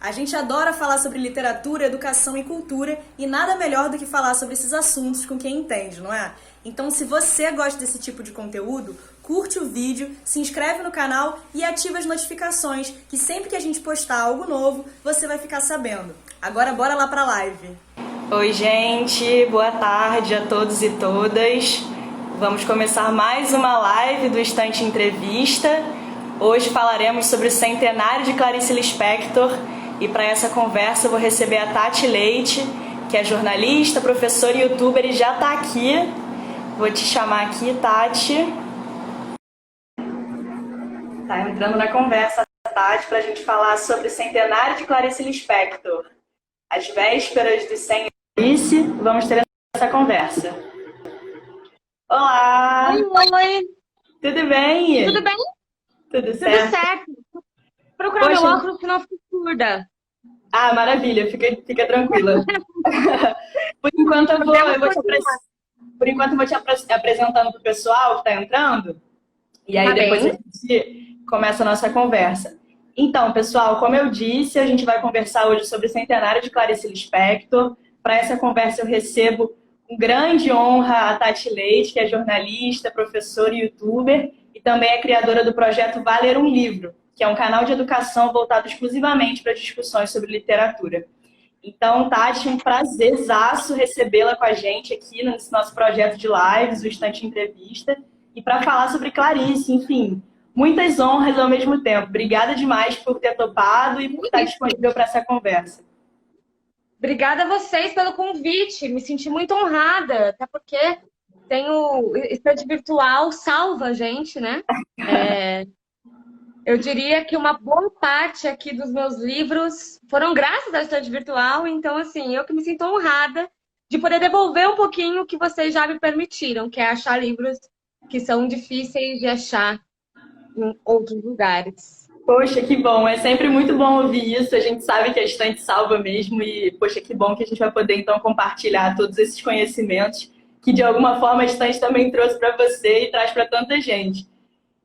A gente adora falar sobre literatura, educação e cultura e nada melhor do que falar sobre esses assuntos com quem entende, não é? Então, se você gosta desse tipo de conteúdo, curte o vídeo, se inscreve no canal e ativa as notificações, que sempre que a gente postar algo novo, você vai ficar sabendo. Agora bora lá pra live! Oi gente, boa tarde a todos e todas. Vamos começar mais uma live do Estante Entrevista. Hoje falaremos sobre o centenário de Clarice Lispector e para essa conversa eu vou receber a Tati Leite, que é jornalista, professora e youtuber e já está aqui. Vou te chamar aqui, Tati. Tá entrando na conversa, Tati, para a gente falar sobre o centenário de Clarice Lispector. Às vésperas do 100 Clarice, vamos ter essa conversa. Olá! Oi! Tudo bem? Tudo bem? Tudo certo? Tudo certo. Procurar meu óculos, senão eu fico surda. Ah, maravilha, fica tranquila. Por enquanto eu vou te apresentando para o pessoal que está entrando, e aí depois a gente começa a nossa conversa. Então, pessoal, como eu disse, a gente vai conversar hoje sobre o centenário de Clarice Lispector. Para essa conversa eu recebo com grande honra a Tati Leite, que é jornalista, professora e youtuber, e também é criadora do projeto Valer um Livro, que é um canal de educação voltado exclusivamente para discussões sobre literatura. Então, Tati, um prazerzaço recebê-la com a gente aqui nesse nosso projeto de lives, o Estante Entrevista, e para falar sobre Clarice, enfim, muitas honras ao mesmo tempo. Obrigada demais por ter topado e por estar disponível para essa conversa. Obrigada a vocês pelo convite, me senti muito honrada, até porque o estante virtual salva a gente, né? Eu diria que uma boa parte aqui dos meus livros foram graças ao estante virtual, então, assim, eu que me sinto honrada de poder devolver um pouquinho o que vocês já me permitiram, que é achar livros que são difíceis de achar em outros lugares. Poxa, que bom. É sempre muito bom ouvir isso. A gente sabe que a estante salva mesmo e, poxa, que bom que a gente vai poder, então, compartilhar todos esses conhecimentos que, de alguma forma, a estante também trouxe para você e traz para tanta gente.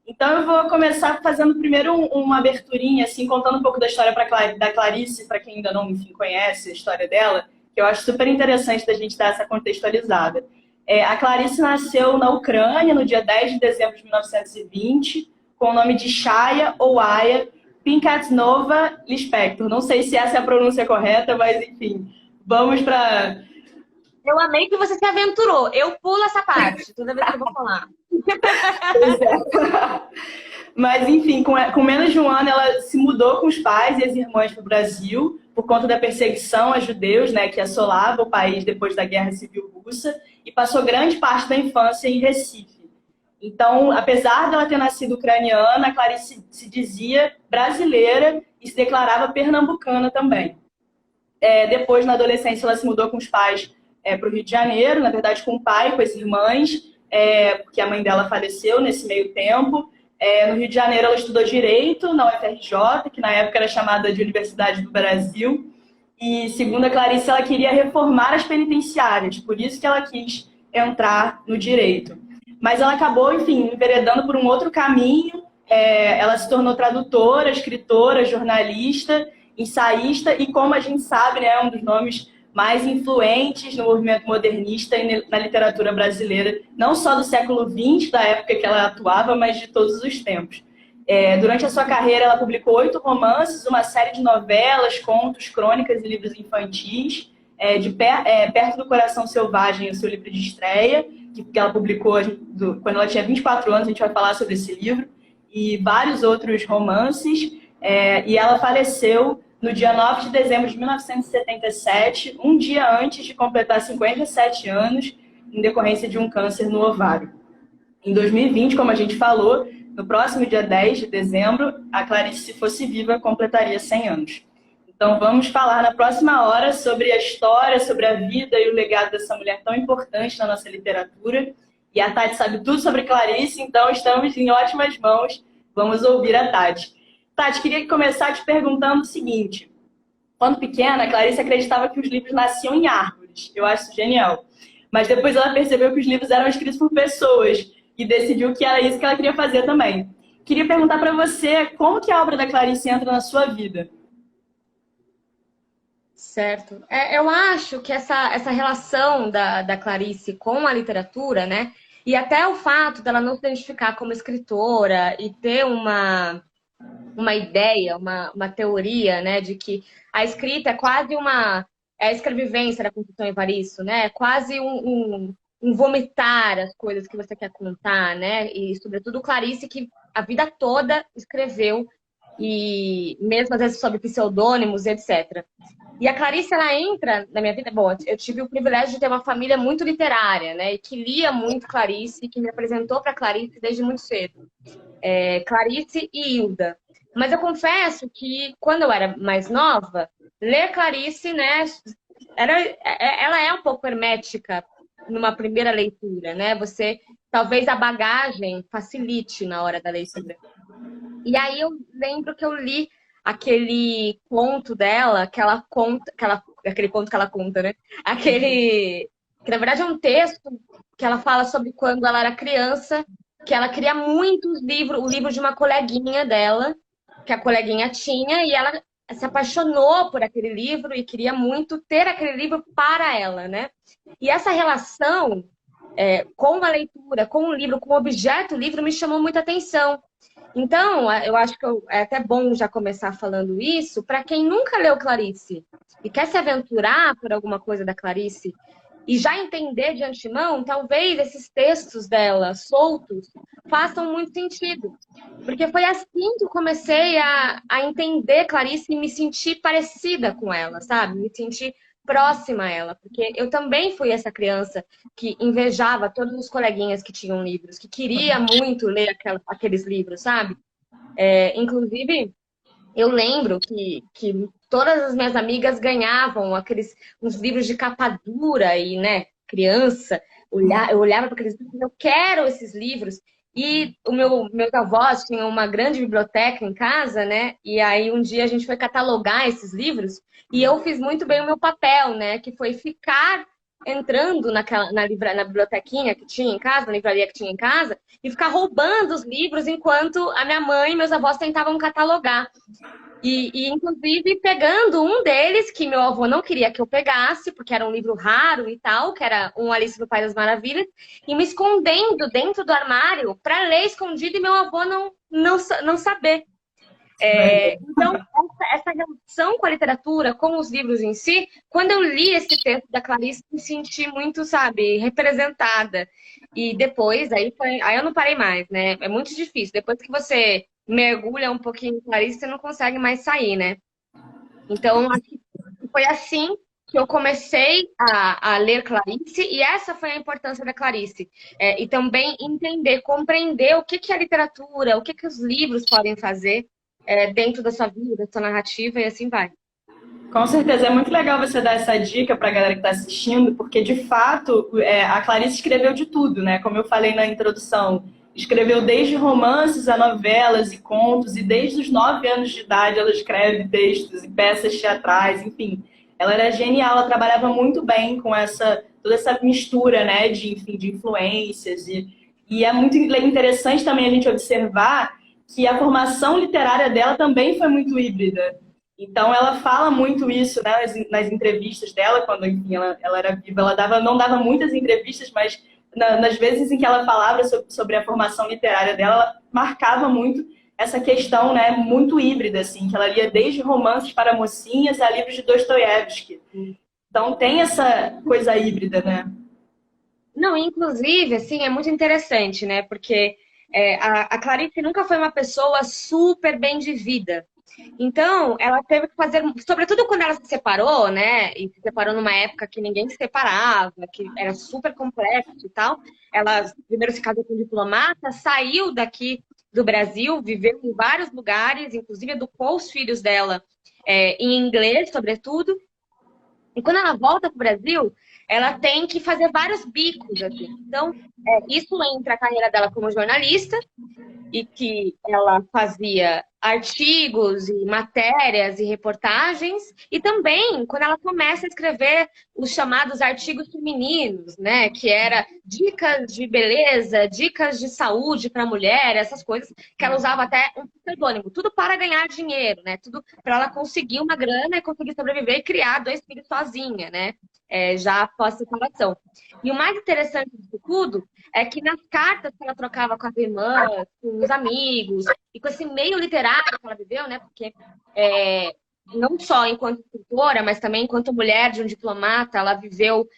Então, eu vou começar fazendo primeiro uma aberturinha, assim, contando um pouco da história da Clarice, para quem ainda não, enfim, conhece a história dela, que eu acho super interessante da gente dar essa contextualizada. A Clarice nasceu na Ucrânia, no dia 10 de dezembro de 1920, com o nome de Chaya ou Aya Pinkatnova Lispector. Não sei se essa é a pronúncia correta, mas enfim, vamos para... Eu amei que você se aventurou. Eu pulo essa parte, toda vez que eu vou falar. Pois é. Mas enfim, com menos de um ano ela se mudou com os pais e as irmãs para o Brasil, por conta da perseguição a judeus, né, que assolava o país depois da Guerra Civil Russa, e passou grande parte da infância em Recife. Então, apesar dela ter nascido ucraniana, a Clarice se dizia brasileira e se declarava pernambucana também. Depois, na adolescência, ela se mudou com os pais para o Rio de Janeiro, na verdade com o pai, com as irmãs, porque a mãe dela faleceu nesse meio tempo. No Rio de Janeiro, ela estudou Direito na UFRJ, que na época era chamada de Universidade do Brasil. E, segundo a Clarice, ela queria reformar as penitenciárias, por isso que ela quis entrar no Direito. Mas ela acabou, enfim, enveredando por um outro caminho. Ela se tornou tradutora, escritora, jornalista, ensaísta e, como a gente sabe, né, é um dos nomes mais influentes no movimento modernista e na literatura brasileira, não só do século XX, da época que ela atuava, mas de todos os tempos. Durante a sua carreira, ela publicou 8 romances, uma série de novelas, contos, crônicas e livros infantis. Perto do Coração Selvagem, o seu livro de estreia, que ela publicou quando ela tinha 24 anos, a gente vai falar sobre esse livro, e vários outros romances. E ela faleceu no dia 9 de dezembro de 1977, um dia antes de completar 57 anos, em decorrência de um câncer no ovário. Em 2020, como a gente falou, no próximo dia 10 de dezembro, a Clarice, se fosse viva, completaria 100 anos. Então vamos falar na próxima hora sobre a história, sobre a vida e o legado dessa mulher tão importante na nossa literatura. E a Tati sabe tudo sobre Clarice, então estamos em ótimas mãos. Vamos ouvir a Tati. Tati, queria começar te perguntando o seguinte. Quando pequena, a Clarice acreditava que os livros nasciam em árvores. Eu acho isso genial. Mas depois ela percebeu que os livros eram escritos por pessoas e decidiu que era isso que ela queria fazer também. Queria perguntar para você como que a obra da Clarice entra na sua vida. Certo. Eu acho que essa relação da Clarice com a literatura, né? E até o fato dela não se identificar como escritora e ter uma ideia, uma teoria, né? De que a escrita é quase é a escrevivência da Conceição Evaristo, né? É quase um vomitar as coisas que você quer contar, né? E, sobretudo, Clarice, que a vida toda escreveu, e mesmo às vezes sob pseudônimos, etc. E a Clarice, ela entra na minha vida. Bom, eu tive o privilégio de ter uma família muito literária, né? E que lia muito Clarice, que me apresentou para Clarice desde muito cedo. Clarice e Hilda. Mas eu confesso que, quando eu era mais nova, ler Clarice, né? Ela é um pouco hermética numa primeira leitura, né? Talvez a bagagem facilite na hora da leitura. E aí eu lembro que eu li aquele conto dela, que ela conta, aquele conto que ela conta, né? Que na verdade é um texto que ela fala sobre quando ela era criança, que ela queria muito o livro de uma coleguinha dela, que a coleguinha tinha, e ela se apaixonou por aquele livro e queria muito ter aquele livro para ela, né? E essa relação com a leitura, com o livro, com o objeto, o livro me chamou muita atenção. Então, eu acho que é até bom já começar falando isso para quem nunca leu Clarice e quer se aventurar por alguma coisa da Clarice e já entender de antemão, talvez esses textos dela soltos façam muito sentido. Porque foi assim que eu comecei a entender Clarice e me sentir parecida com ela, sabe? Me sentir próxima a ela. Porque eu também fui essa criança que invejava todos os coleguinhas que tinham livros, que queria muito ler aqueles livros, sabe? Inclusive, eu lembro que todas as minhas amigas ganhavam uns livros de capa dura e, né, criança, eu olhava para aqueles livros, eu quero esses livros. E meus avós tinham uma grande biblioteca em casa, né? E aí um dia a gente foi catalogar esses livros e eu fiz muito bem o meu papel, né? Que foi ficar entrando na bibliotequinha que tinha em casa, na livraria que tinha em casa, e ficar roubando os livros enquanto a minha mãe e meus avós tentavam catalogar. Inclusive, pegando um deles, que meu avô não queria que eu pegasse, porque era um livro raro e tal, que era um Alice no País das Maravilhas, e me escondendo dentro do armário para ler escondido e meu avô não saber. Então, essa relação com a literatura, com os livros em si, quando eu li esse texto da Clarice, me senti muito, sabe, representada. E depois, aí eu não parei mais, né? É muito difícil. Depois que você mergulha um pouquinho em Clarice, você não consegue mais sair, né? Então, acho que foi assim que eu comecei a ler Clarice, e essa foi a importância da Clarice. E também entender, compreender o que é a literatura, o que os livros podem fazer dentro da sua vida, da sua narrativa, e assim vai. Com certeza, é muito legal você dar essa dica para a galera que está assistindo, porque de fato a Clarice escreveu de tudo, né? Como eu falei na introdução, escreveu desde romances a novelas e contos, e desde os 9 anos de idade ela escreve textos e peças teatrais, enfim. Ela era genial, ela trabalhava muito bem com toda essa mistura, né, de influências, e é muito interessante também a gente observar que a formação literária dela também foi muito híbrida. Então, ela fala muito isso, né, nas entrevistas dela, quando, enfim, ela era viva. Ela não dava muitas entrevistas, mas nas vezes em que ela falava sobre a formação literária dela, ela marcava muito essa questão, né, muito híbrida, assim, que ela lia desde romances para mocinhas a livros de Dostoiévski. Então, tem essa coisa híbrida, né? Não, inclusive, assim, é muito interessante, né, porque a Clarice nunca foi uma pessoa super bem de vida. Então, ela teve que fazer, sobretudo quando ela se separou, né? E se separou numa época que ninguém se separava, que era super complexo e tal. Ela primeiro se casou com um diplomata, saiu daqui do Brasil, viveu em vários lugares, inclusive educou os filhos dela em inglês, sobretudo. E quando ela volta para o Brasil, ela tem que fazer vários bicos, assim. Então, isso entra a carreira dela como jornalista, e que ela fazia artigos e matérias e reportagens, e também quando ela começa a escrever os chamados artigos femininos, né, que era dicas de beleza, dicas de saúde para mulher, essas coisas que ela usava até um pseudônimo, tudo para ganhar dinheiro, né, tudo para ela conseguir uma grana e conseguir sobreviver e criar 2 filhos sozinha, né, já após separação. E o mais interessante disso tudo é que nas cartas que ela trocava com as irmãs, com os amigos, e com esse meio literário que ela viveu, né? Porque não só enquanto escritora, mas também enquanto mulher de um diplomata, ela viveu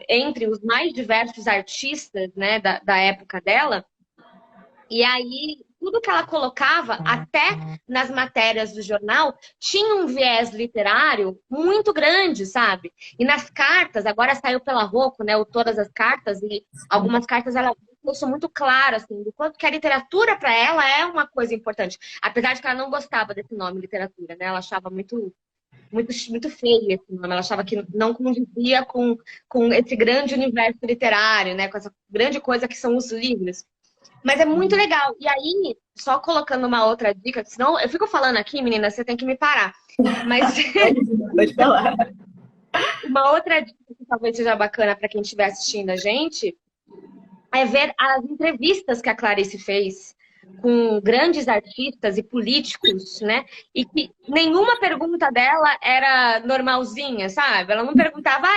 entre os mais diversos artistas, né, da época dela. E aí, tudo que ela colocava, até nas matérias do jornal, tinha um viés literário muito grande, sabe? E nas cartas, agora saiu pela Rocco, né, o Todas as Cartas, e algumas cartas ela deixou muito claro, assim, do quanto que a literatura para ela é uma coisa importante. Apesar de que ela não gostava desse nome, literatura, né? Ela achava muito feio esse nome. Ela achava que não condizia com esse grande universo literário, né? Com essa grande coisa que são os livros. Mas é muito legal. E aí, só colocando uma outra dica, senão eu fico falando aqui, menina, você tem que me parar. Mas Pode falar. uma outra dica que talvez seja bacana para quem estiver assistindo a gente é ver as entrevistas que a Clarice fez com grandes artistas e políticos, né? E que nenhuma pergunta dela era normalzinha, sabe? Ela não perguntava,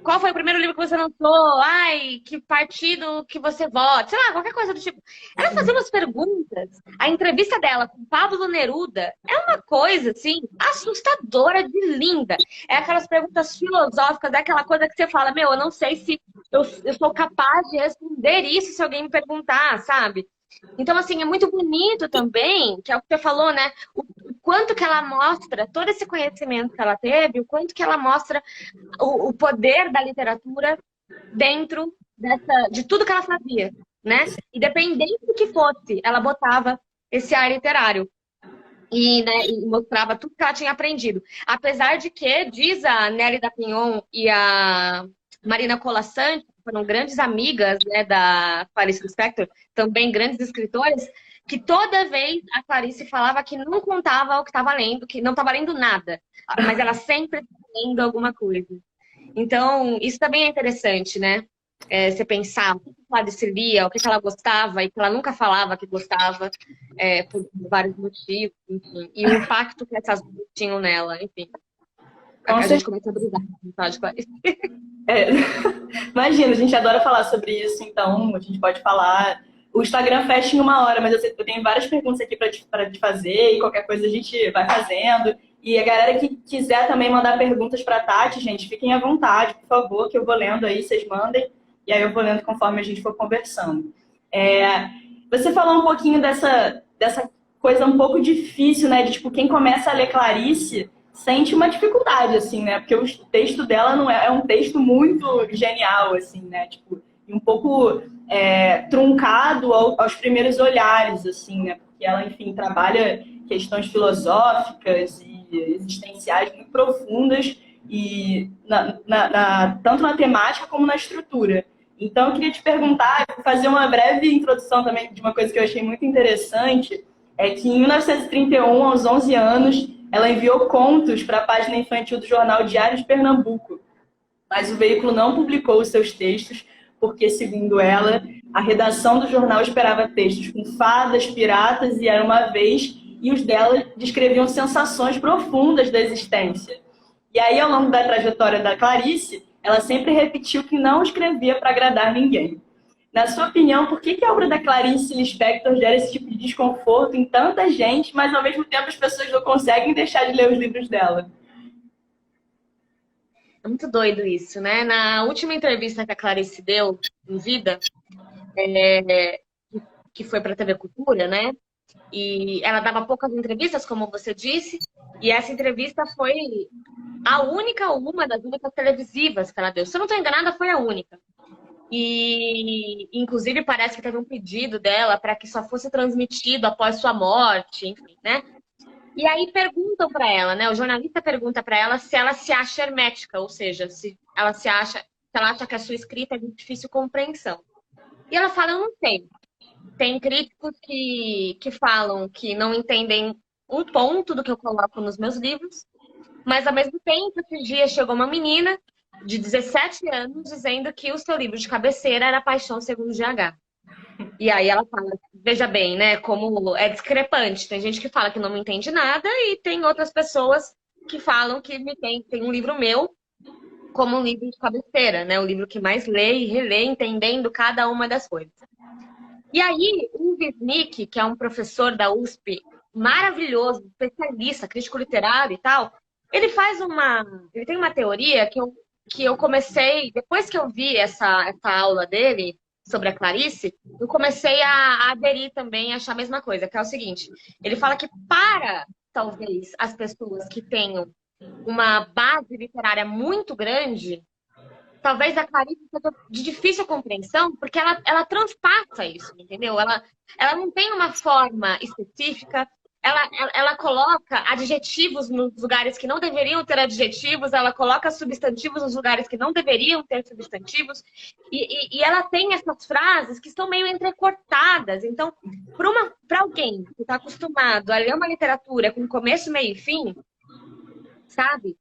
qual foi o primeiro livro que você lançou? Ai, que partido que você vota? Sei lá, qualquer coisa do tipo. Ela fazia umas perguntas. A entrevista dela com Pablo Neruda é uma coisa, assim, assustadora de linda. É aquelas perguntas filosóficas, é aquela coisa que você fala, meu, eu não sei se eu sou capaz de responder isso se alguém me perguntar, sabe? Então, assim, é muito bonito também, que é o que você falou, né? O quanto que ela mostra todo esse conhecimento que ela teve, o quanto que ela mostra o poder da literatura dentro de tudo que ela fazia, né? E dependendo do que fosse, ela botava esse ar literário. E, né, e mostrava tudo que ela tinha aprendido. Apesar de que, diz a Nelly da Pinhon e a Marina Colasanti, que foram grandes amigas, né, da Clarice Lispector, também grandes escritoras, que toda vez a Clarice falava que não contava o que estava lendo, que não estava lendo nada, mas ela sempre estava lendo alguma coisa. Então, isso também é interessante, né? Você pensar o que a Clarice lia, o que ela gostava e que ela nunca falava que gostava, por vários motivos, enfim. E o impacto que essas duas tinham nela, enfim. A gente começa a brisar, não de Clarice. Imagina, a gente adora falar sobre isso, então a gente pode falar. O Instagram fecha em 1 hora, mas eu tenho várias perguntas aqui para te fazer e qualquer coisa a gente vai fazendo. E a galera que quiser também mandar perguntas para a Tati, gente, fiquem à vontade, por favor, que eu vou lendo aí, vocês mandem. E aí eu vou lendo conforme a gente for conversando. Você falou um pouquinho dessa coisa um pouco difícil, né? De, tipo, quem começa a ler Clarice sente uma dificuldade, assim, né? Porque o texto dela não é um texto muito genial, assim, né? Tipo, um pouco truncado aos primeiros olhares, assim, né? Porque ela, enfim, trabalha questões filosóficas e existenciais muito profundas, e tanto na temática como na estrutura. Então, eu queria te perguntar, fazer uma breve introdução também de uma coisa que eu achei muito interessante, é que em 1931, aos 11 anos, ela enviou contos para a página infantil do jornal Diário de Pernambuco. Mas o veículo não publicou os seus textos, porque, segundo ela, a redação do jornal esperava textos com fadas, piratas e Era Uma Vez, e os dela descreviam sensações profundas da existência. E aí, ao longo da trajetória da Clarice, ela sempre repetiu que não escrevia para agradar ninguém. Na sua opinião, por que a obra da Clarice Lispector gera esse tipo de desconforto em tanta gente, mas ao mesmo tempo as pessoas não conseguem deixar de ler os livros dela? É muito doido isso, né? Na última entrevista que a Clarice deu em vida, que foi para a TV Cultura, né? E ela dava poucas entrevistas, como você disse, e essa entrevista foi uma das únicas televisivas que ela deu. Se eu não estou enganada, foi a única. E, inclusive, parece que teve um pedido dela para que só fosse transmitido após sua morte, enfim, né? E aí perguntam para ela, né? O jornalista pergunta para ela se ela se acha hermética, ou seja, se ela acha que a sua escrita é de difícil compreensão. E ela fala, eu não sei. Tem críticos que falam que não entendem um ponto do que eu coloco nos meus livros, mas ao mesmo tempo, esses dias chegou uma menina de 17 anos dizendo que o seu livro de cabeceira era Paixão Segundo GH. E aí ela fala, veja bem, né, como é discrepante. Tem gente que fala que não me entende nada e tem outras pessoas que falam que tem um livro meu como um livro de cabeceira, né, o livro que mais lê e relê, entendendo cada uma das coisas. E aí, o Wisnik, que é um professor da USP maravilhoso, especialista, crítico literário e tal, ele tem uma teoria que eu comecei, depois que eu vi essa aula dele sobre a Clarice, eu comecei a aderir também, a achar a mesma coisa, que é o seguinte, ele fala que para, talvez, as pessoas que tenham uma base literária muito grande, talvez a Clarice seja de difícil compreensão, porque ela transpassa isso, entendeu? Ela não tem uma forma específica, ela coloca adjetivos nos lugares que não deveriam ter adjetivos, ela coloca substantivos nos lugares que não deveriam ter substantivos, e ela tem essas frases que estão meio entrecortadas. Então, para alguém que está acostumado a ler uma literatura com começo, meio e fim, sabe?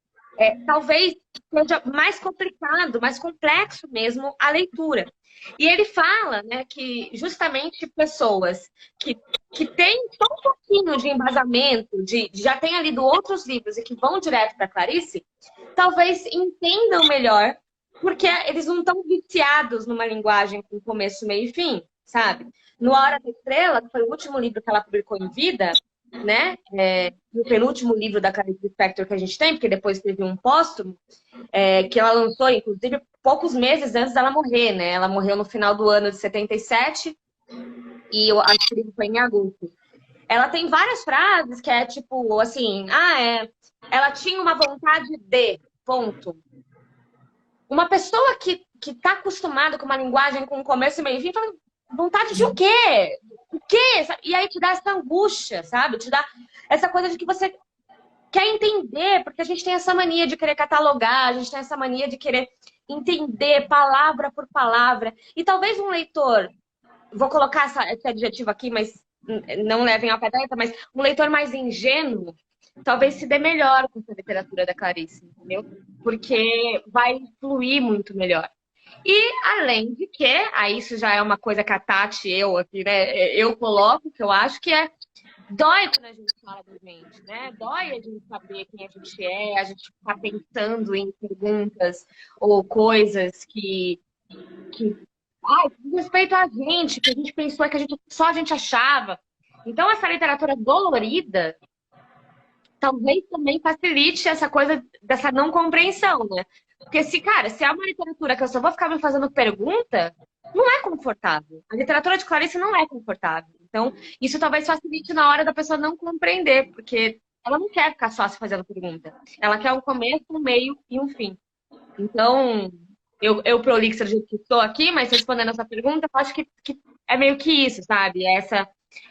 Talvez seja mais complicado, mais complexo mesmo a leitura. E ele fala, né, que justamente pessoas que têm só um pouquinho de embasamento, já têm lido outros livros e que vão direto para Clarice, talvez entendam melhor, porque eles não estão viciados numa linguagem com começo, meio e fim, sabe? No A Hora da Estrela, que foi o último livro que ela publicou em vida, né? O penúltimo livro da Clarice Lispector que a gente tem, porque depois teve um póstumo, que ela lançou, inclusive, poucos meses antes dela morrer, né? Ela morreu no final do ano de 77 e eu acho que o livro foi em agosto. Ela tem várias frases que é tipo assim, ela tinha uma vontade de, ponto. Uma pessoa que tá acostumada com uma linguagem com começo e meio e fim, fala, vontade de o quê? O quê? E aí te dá essa angústia, sabe? Te dá essa coisa de que você quer entender, porque a gente tem essa mania de querer catalogar, a gente tem essa mania de querer entender palavra por palavra. E talvez um leitor, vou colocar esse adjetivo aqui, mas não levem ao pé da letra, mas um leitor mais ingênuo, talvez se dê melhor com essa literatura da Clarice, entendeu? Porque vai fluir muito melhor. E, além de que, aí isso já é uma coisa que a Tati, eu aqui, né, eu coloco, que eu acho que dói quando a gente fala da gente, né? Dói a gente saber quem a gente é, a gente ficar pensando em perguntas ou coisas que diz respeito a gente, que a gente pensou, que só a gente achava. Então, essa literatura dolorida talvez também facilite essa coisa dessa não compreensão, né? Porque se é uma literatura que eu só vou ficar me fazendo pergunta, não é confortável. A literatura de Clarice não é confortável. Então, isso talvez facilite na hora da pessoa não compreender, porque ela não quer ficar só se fazendo pergunta. Ela quer um começo, um meio e um fim. Então, eu prolixa do jeito que estou aqui, mas respondendo essa pergunta, eu acho que é meio que isso, sabe?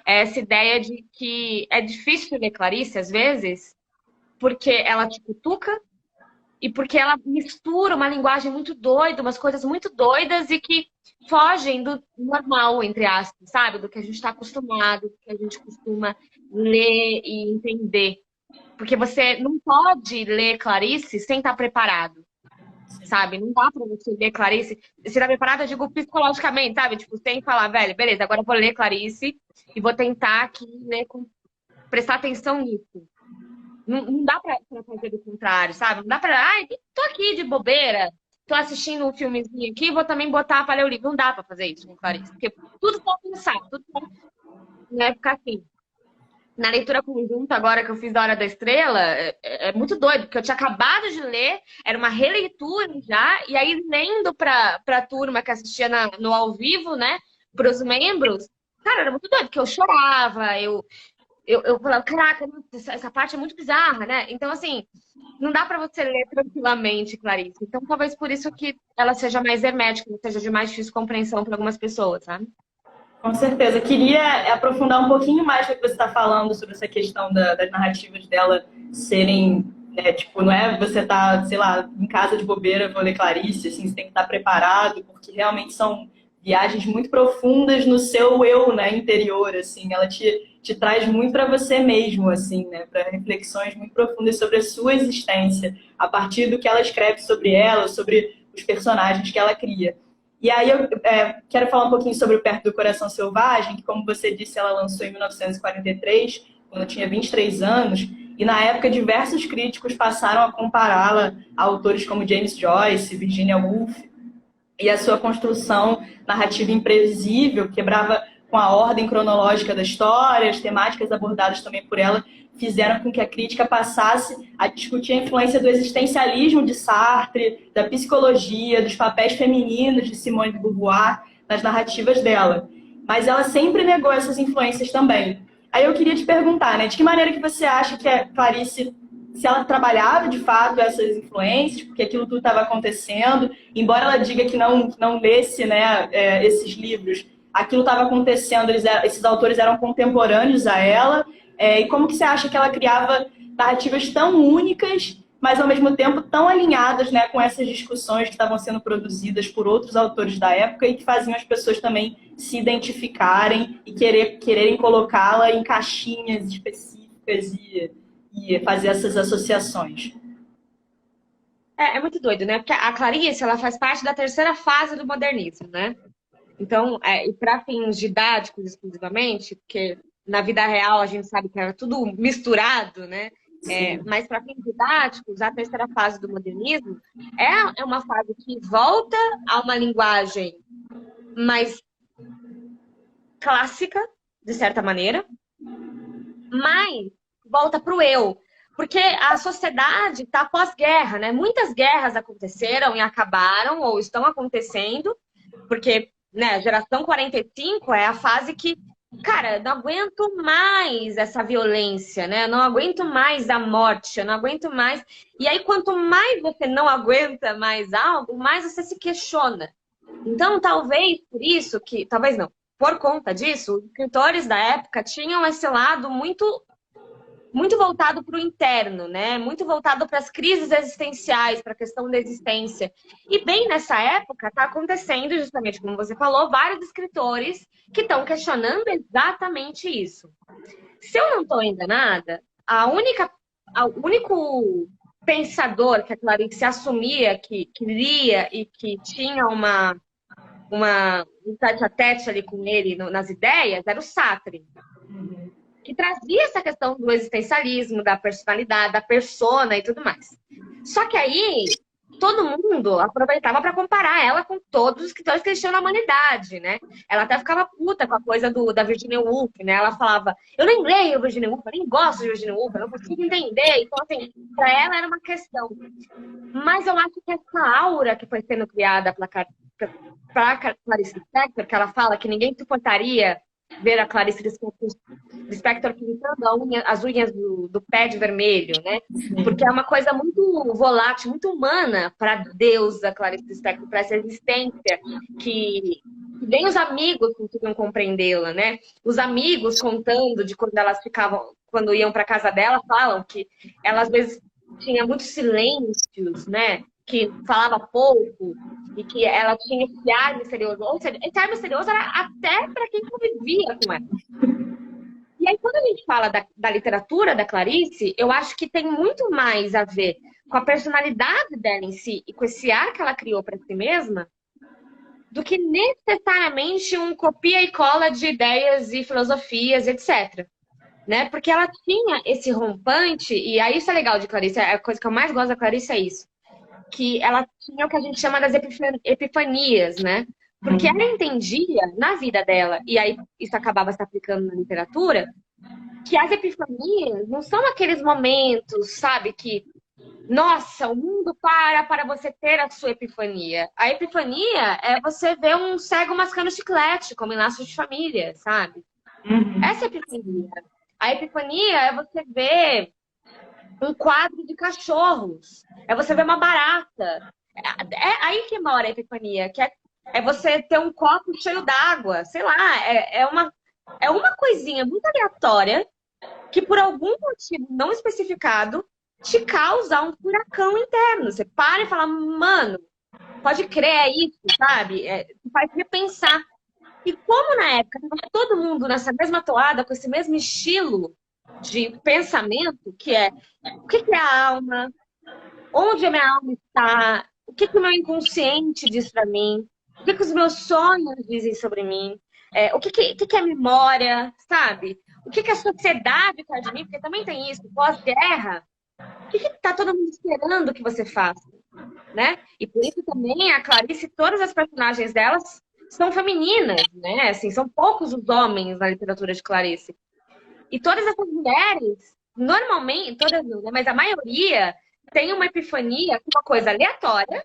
Essa ideia de que é difícil ler Clarice, às vezes, porque ela te cutuca, e porque ela mistura uma linguagem muito doida, umas coisas muito doidas e que fogem do normal, entre aspas, sabe? Do que a gente está acostumado, do que a gente costuma ler e entender. Porque você não pode ler Clarice sem estar preparado, sabe? Não dá para você ler Clarice. Se está preparado, eu digo psicologicamente, sabe? Tipo, sem falar, velho, beleza, agora eu vou ler Clarice e vou tentar aqui ler prestar atenção nisso. Não dá pra fazer do contrário, sabe? Não dá pra... tô aqui de bobeira, tô assistindo um filmezinho aqui, vou também botar pra ler o livro. Não dá pra fazer isso com Clarice, porque tudo tá pensado, tudo tá... Não é ficar assim. Na leitura conjunta, agora que eu fiz da Hora da Estrela, é muito doido, porque eu tinha acabado de ler, era uma releitura já, e aí lendo pra turma que assistia no ao vivo, né, pros membros, cara, era muito doido, porque eu chorava, eu falava, caraca, essa parte é muito bizarra, né? Então, assim, não dá pra você ler tranquilamente, Clarice. Então, talvez por isso que ela seja mais hermética, seja de mais difícil compreensão para algumas pessoas, sabe? Com certeza. Queria aprofundar um pouquinho mais o que você está falando sobre essa questão das narrativas dela serem, né, tipo, não é você tá, sei lá, em casa de bobeira, vou ler Clarice, assim, você tem que estar preparado, porque realmente são viagens muito profundas no seu eu, né, interior, assim. Ela te traz muito para você mesmo, assim, né, para reflexões muito profundas sobre a sua existência, a partir do que ela escreve sobre ela, sobre os personagens que ela cria. E aí eu quero falar um pouquinho sobre o Perto do Coração Selvagem, que, como você disse, ela lançou em 1943, quando eu tinha 23 anos, e na época diversos críticos passaram a compará-la a autores como James Joyce, Virginia Woolf, e a sua construção narrativa imprevisível, quebrava com a ordem cronológica da história, as temáticas abordadas também por ela fizeram com que a crítica passasse a discutir a influência do existencialismo de Sartre, da psicologia, dos papéis femininos de Simone de Beauvoir nas narrativas dela. Mas ela sempre negou essas influências também. Aí eu queria te perguntar, né, de que maneira que você acha que a Clarice, se ela trabalhava de fato essas influências, porque aquilo tudo estava acontecendo, embora ela diga que não lesse, né, esses livros, aquilo estava acontecendo, esses autores eram contemporâneos a ela, e como que você acha que ela criava narrativas tão únicas, mas ao mesmo tempo tão alinhadas, né, com essas discussões que estavam sendo produzidas por outros autores da época e que faziam as pessoas também se identificarem e quererem colocá-la em caixinhas específicas e fazer essas associações? É muito doido, né? Porque a Clarice, ela faz parte da terceira fase do modernismo, né? Então, e para fins didáticos exclusivamente, porque na vida real a gente sabe que era tudo misturado, né? Mas para fins didáticos, a terceira fase do modernismo é uma fase que volta a uma linguagem mais clássica, de certa maneira, mas volta para o eu. Porque a sociedade está pós-guerra, né? Muitas guerras aconteceram e acabaram, ou estão acontecendo, porque, né, a geração 45 é a fase que, cara, não aguento mais essa violência, né? Eu não aguento mais a morte, eu não aguento mais. E aí, quanto mais você não aguenta mais algo, mais você se questiona. Então, talvez por isso que, talvez não, por conta disso, os escritores da época tinham esse lado muito voltado para o interno, né? Muito voltado para as crises existenciais, para a questão da existência. E bem nessa época está acontecendo, justamente como você falou, vários escritores que estão questionando exatamente isso. Se eu não estou enganada, o único pensador que a Clarice assumia que lia e que tinha um tete-a-tete ali com ele nas ideias era o Sartre, que trazia essa questão do existencialismo, da personalidade, da persona e tudo mais. Só que aí, todo mundo aproveitava para comparar ela com todos os escritores que existiam na humanidade, né? Ela até ficava puta com a coisa da Virginia Woolf, né? Ela falava, eu nem leio Virginia Woolf, eu nem gosto de Virginia Woolf, eu não consigo entender. Então, assim, para ela era uma questão. Mas eu acho que essa aura que foi sendo criada para Clarice Lispector, que ela fala que ninguém suportaria ver a Clarice Lispector pintando as unhas do pé de vermelho, né? Porque é uma coisa muito volátil, muito humana para a deusa Clarice Lispector, para essa existência que nem os amigos conseguiam compreendê-la, né? Os amigos contando de quando iam para casa dela, falam que ela às vezes tinha muitos silêncios, né? Que falava pouco e que ela tinha esse ar misterioso. Ou seja, esse ar misterioso era até para quem convivia com ela. E aí, quando a gente fala da literatura da Clarice, eu acho que tem muito mais a ver com a personalidade dela em si e com esse ar que ela criou para si mesma do que necessariamente um copia e cola de ideias e filosofias, etc. Né? Porque ela tinha esse rompante, e aí isso é legal de Clarice, a coisa que eu mais gosto da Clarice é isso, que ela tinha o que a gente chama das epifanias, né? Porque ela entendia na vida dela, e aí isso acabava se aplicando na literatura, que as epifanias não são aqueles momentos, sabe, que, nossa, o mundo para você ter a sua epifania. A epifania é você ver um cego mascando chiclete, como em Laços de Família, sabe? Essa é a epifania. A epifania é você ver um quadro de cachorros. É você ver uma barata. É aí que mora a epifania, que é você ter um copo cheio d'água. Sei lá, é uma coisinha muito aleatória que por algum motivo não especificado te causa um furacão interno. Você para e fala, mano, Pode crer, é isso, sabe? Faz repensar. E como na época estava todo mundo nessa mesma toada, com esse mesmo estilo de pensamento, que é o que que é a alma, onde a minha alma está, o que que o meu inconsciente diz para mim, o que que os meus sonhos dizem sobre mim, o que que é memória, sabe? O que que a sociedade quer de mim, porque também tem isso, pós-guerra, o que que tá todo mundo esperando que você faça, né? E por isso também a Clarice, todas as personagens delas são femininas, né? Assim, são poucos os homens na literatura de Clarice. E todas essas mulheres, normalmente, todas não, né? Mas a maioria tem uma epifania com uma coisa aleatória,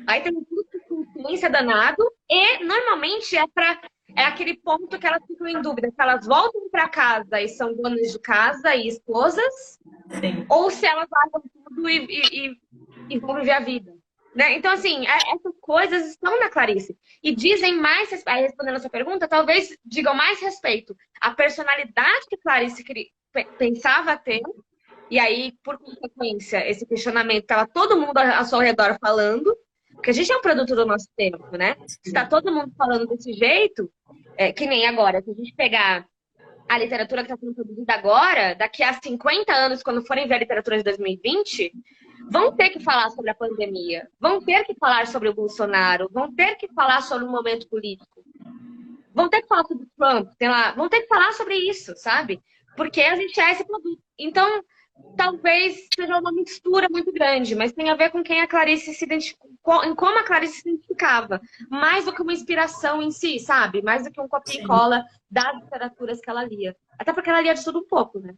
aí tem um custo de consciência danado, e normalmente é aquele ponto que elas ficam em dúvida, se elas voltam para casa e são donas de casa e esposas, Sim. ou se elas largam tudo e vão viver a vida. Né? Então, assim, essas coisas estão na Clarice. E dizem mais, aí respondendo a sua pergunta, talvez digam mais respeito à personalidade que Clarice pensava ter, e aí, por consequência, esse questionamento estava todo mundo ao seu redor falando, porque a gente é um produto do nosso tempo, né? Se está todo mundo falando desse jeito, que nem agora, se a gente pegar a literatura que está sendo produzida agora, daqui a 50 anos, quando forem ver a literatura de 2020, vão ter que falar sobre a pandemia, vão ter que falar sobre o Bolsonaro, vão ter que falar sobre o momento político, vão ter que falar sobre o Trump, vão ter que falar sobre isso, sabe? Porque a gente é esse produto. Então, talvez seja uma mistura muito grande, mas tem a ver com quem a Clarice se identificou, em como a Clarice se identificava, mais do que uma inspiração em si, sabe? Mais do que um copia e cola das literaturas que ela lia. Até porque ela lia de tudo um pouco, né?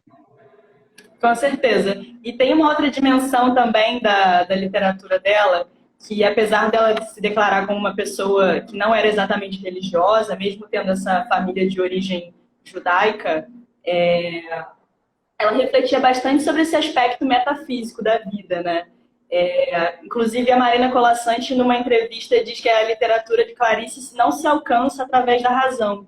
Com certeza. E tem uma outra dimensão também da literatura dela, que apesar dela se declarar como uma pessoa que não era exatamente religiosa, mesmo tendo essa família de origem judaica, ela refletia bastante sobre esse aspecto metafísico da vida, né? Inclusive, a Marina Colasanti, numa entrevista, diz que a literatura de Clarice não se alcança através da razão.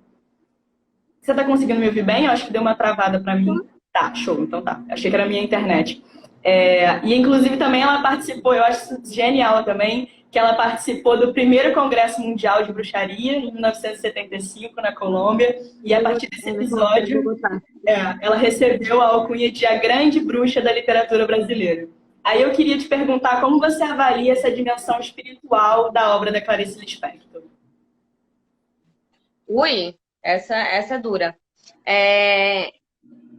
Você está conseguindo me ouvir bem? Eu acho que deu uma travada para mim. Tá, show, então tá. Achei que era a minha internet. E, inclusive, também ela participou, eu acho isso genial também, que ela participou do primeiro Congresso Mundial de Bruxaria, em 1975, na Colômbia, e a partir desse episódio, ela recebeu a alcunha de a grande bruxa da literatura brasileira. Aí eu queria te perguntar como você avalia essa dimensão espiritual da obra da Clarice Lispector. Ui, essa é dura.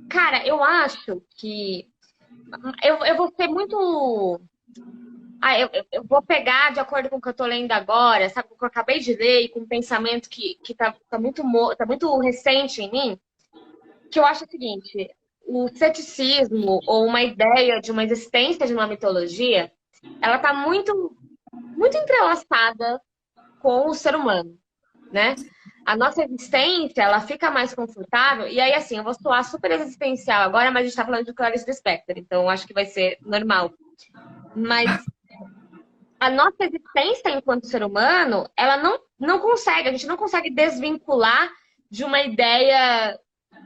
Cara, eu acho que eu vou ser muito... eu vou pegar de acordo com o que eu tô lendo agora, sabe? Com o que eu acabei de ler e com um pensamento que tá muito recente em mim, que eu acho o seguinte: o ceticismo ou uma ideia de uma existência de uma mitologia, ela tá muito, muito entrelaçada com o ser humano, né? A nossa existência, ela fica mais confortável. E aí, assim, eu vou soar super existencial agora, mas a gente tá falando de Clarice Lispector, então acho que vai ser normal. Mas a nossa existência enquanto ser humano, ela não consegue, a gente não consegue desvincular de uma ideia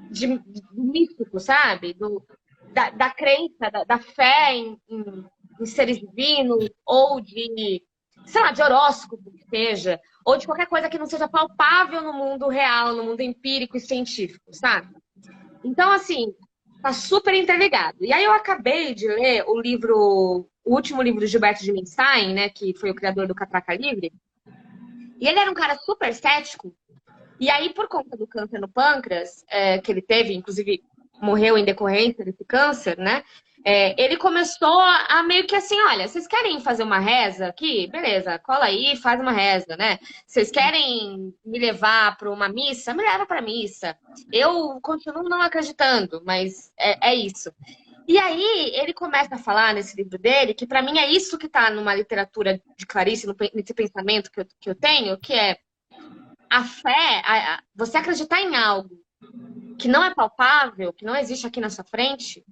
de místico, sabe? Da crença, da fé em seres divinos, ou de, sei lá, de horóscopo que seja, ou de qualquer coisa que não seja palpável no mundo real, no mundo empírico e científico, sabe? Então, assim, tá super interligado. E aí eu acabei de ler o último livro do Gilberto de Menstein, né, que foi o criador do Catraca Livre, e ele era um cara super cético. E aí, por conta do câncer no pâncreas, que ele teve, inclusive morreu em decorrência desse câncer, né? Ele começou a meio que assim, olha, vocês querem fazer uma reza aqui? Beleza, cola aí, faz uma reza, né? Vocês querem me levar para uma missa? Me leva para missa. Eu continuo não acreditando, mas é isso. E aí, ele começa a falar nesse livro dele, que para mim é isso que está numa literatura de Clarice, nesse pensamento que eu tenho, que é a fé, você acreditar em algo que não é palpável, que não existe aqui na sua frente,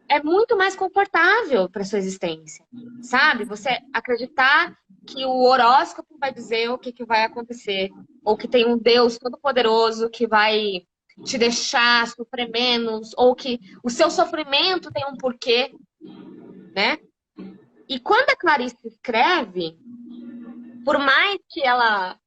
é muito mais confortável para sua existência, sabe? Você acreditar que o horóscopo vai dizer o que vai acontecer, ou que tem um Deus todo-poderoso que vai te deixar sofrer menos, ou que o seu sofrimento tem um porquê, né? E quando a Clarice escreve, por mais que ela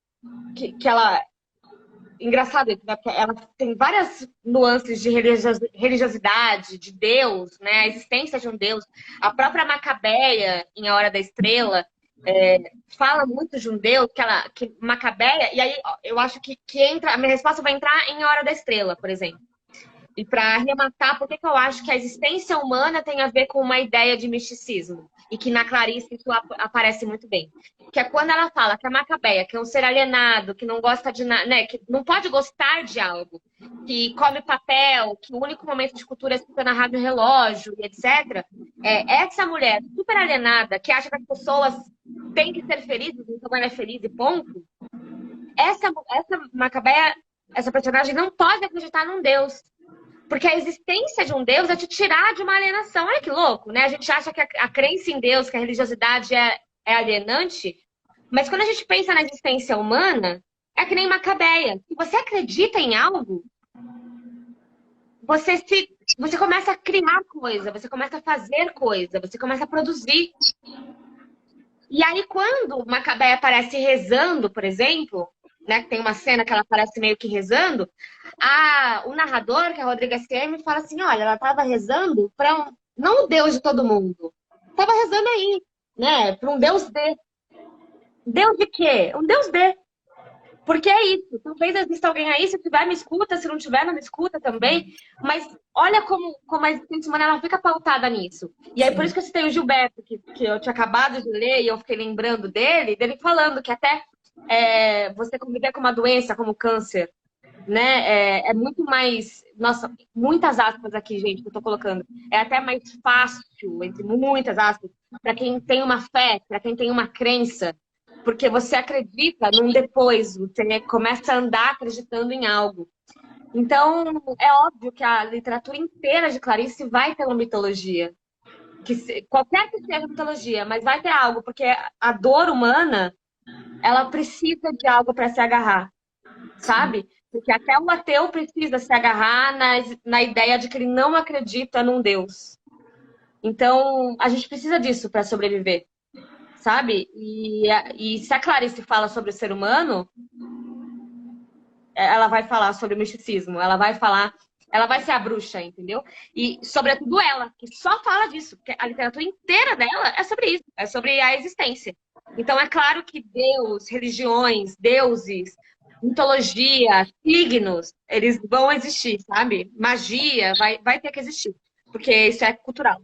engraçado, né? Porque ela tem várias nuances de religiosidade, de Deus, né? A existência de um Deus. A própria Macabeia, em A Hora da Estrela, fala muito de um Deus, que Macabeia, e aí eu acho que entra, a minha resposta vai entrar em A Hora da Estrela, por exemplo. E para arrematar, por que eu acho que a existência humana tem a ver com uma ideia de misticismo? E que na Clarice isso aparece muito bem. Que é quando ela fala que a Macabeia, que é um ser alienado, que não gosta de nada, né? Que não pode gostar de algo, que come papel, que o único momento de cultura é escutar na rádio relógio, e etc. Essa mulher super alienada, que acha que as pessoas têm que ser felizes, então ela é feliz e ponto. Essa Macabeia, essa personagem não pode acreditar num Deus. Porque a existência de um Deus é te tirar de uma alienação. Olha que louco, né? A gente acha que a crença em Deus, que a religiosidade é alienante, mas quando a gente pensa na existência humana, é que nem Macabeia. Se você acredita em algo, você começa a criar coisa, você começa a fazer coisa, você começa a produzir. E aí, quando Macabeia aparece rezando, por exemplo, né, tem uma cena que ela aparece meio que rezando, o narrador, que é a Rodrigo SM, fala assim, olha, ela estava rezando para não o Deus de todo mundo, estava rezando aí, né, para um Deus de. Deus de quê? Um Deus de. Porque é isso, talvez exista alguém aí, se tiver me escuta, se não tiver não me escuta também, mas olha como a existência humana ela fica pautada nisso. E aí por isso que eu citei o Gilberto, que eu tinha acabado de ler e eu fiquei lembrando dele falando que até você conviver com uma doença como câncer, né, é muito mais, nossa, muitas aspas aqui, gente, que eu tô colocando, é até mais fácil, entre muitas aspas, para quem tem uma fé, para quem tem uma crença, porque você acredita num depois, você começa a andar acreditando em algo. Então, é óbvio que a literatura inteira de Clarice vai ter uma mitologia, qualquer que seja a mitologia, mas vai ter algo, porque a dor humana ela precisa de algo para se agarrar, sabe? Porque até o ateu precisa se agarrar na ideia de que ele não acredita num Deus. Então, a gente precisa disso para sobreviver, sabe? E se a Clarice fala sobre o ser humano, ela vai falar sobre o misticismo, ela vai ser a bruxa, entendeu? E, sobretudo, ela, que só fala disso, porque a literatura inteira dela é sobre isso, é sobre a existência. Então, é claro que Deus, religiões, deuses, mitologia, signos, eles vão existir, sabe? Magia vai ter que existir, porque isso é cultural.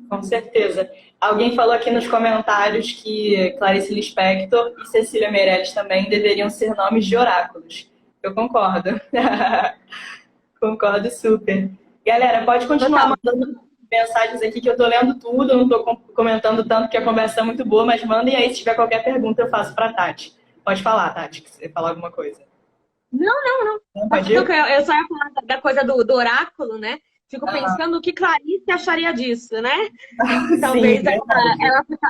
Com certeza. Alguém falou aqui nos comentários que Clarice Lispector e Cecília Meirelles também deveriam ser nomes de oráculos. Eu concordo. Concordo super. Galera, pode continuar mandando mensagens aqui que eu tô lendo tudo, não tô comentando tanto que a conversa é muito boa, mas mandem aí, se tiver qualquer pergunta eu faço pra Tati. Pode falar, Tati, se você falar alguma coisa. Não. Pode ir? Eu só ia falar da coisa do oráculo, né? Fico pensando o que Clarice acharia disso, né? Talvez Sim,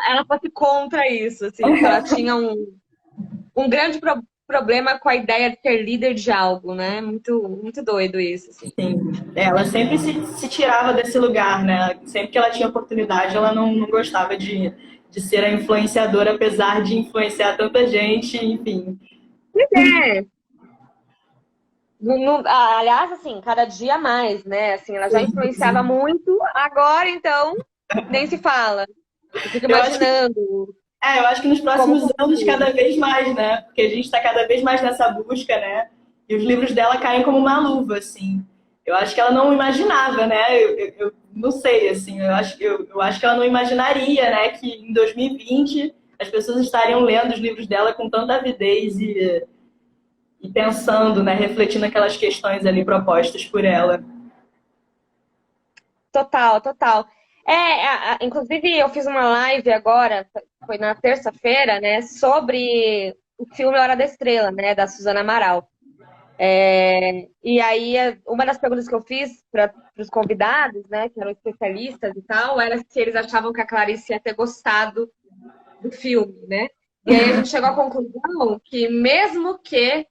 ela fosse contra isso, assim. Ela tinha um grande problema com a ideia de ser líder de algo, né? Muito, muito doido isso, assim. Sim. Ela sempre se tirava desse lugar, né? Sempre que ela tinha oportunidade, ela não gostava de ser a influenciadora, apesar de influenciar tanta gente, enfim. Pois é. Aliás, assim, cada dia mais, né? Assim, ela já influenciava muito, agora, então, nem se fala. Eu fico imaginando. Eu acho que nos próximos anos, cada vez mais, né? Porque a gente está cada vez mais nessa busca, né? E os livros dela caem como uma luva, assim. Eu acho que ela não imaginava, né? Eu não sei, assim. Eu acho que ela não imaginaria, né? Que em 2020 as pessoas estariam lendo os livros dela com tanta avidez e pensando, né? Refletindo aquelas questões ali propostas por ela. Total. Inclusive, eu fiz uma live agora, foi na terça-feira, né, sobre o filme Hora da Estrela, né, da Suzana Amaral. E aí, uma das perguntas que eu fiz para os convidados, né, que eram especialistas e tal, era se eles achavam que a Clarice ia ter gostado do filme, né? E aí a gente chegou à conclusão que mesmo que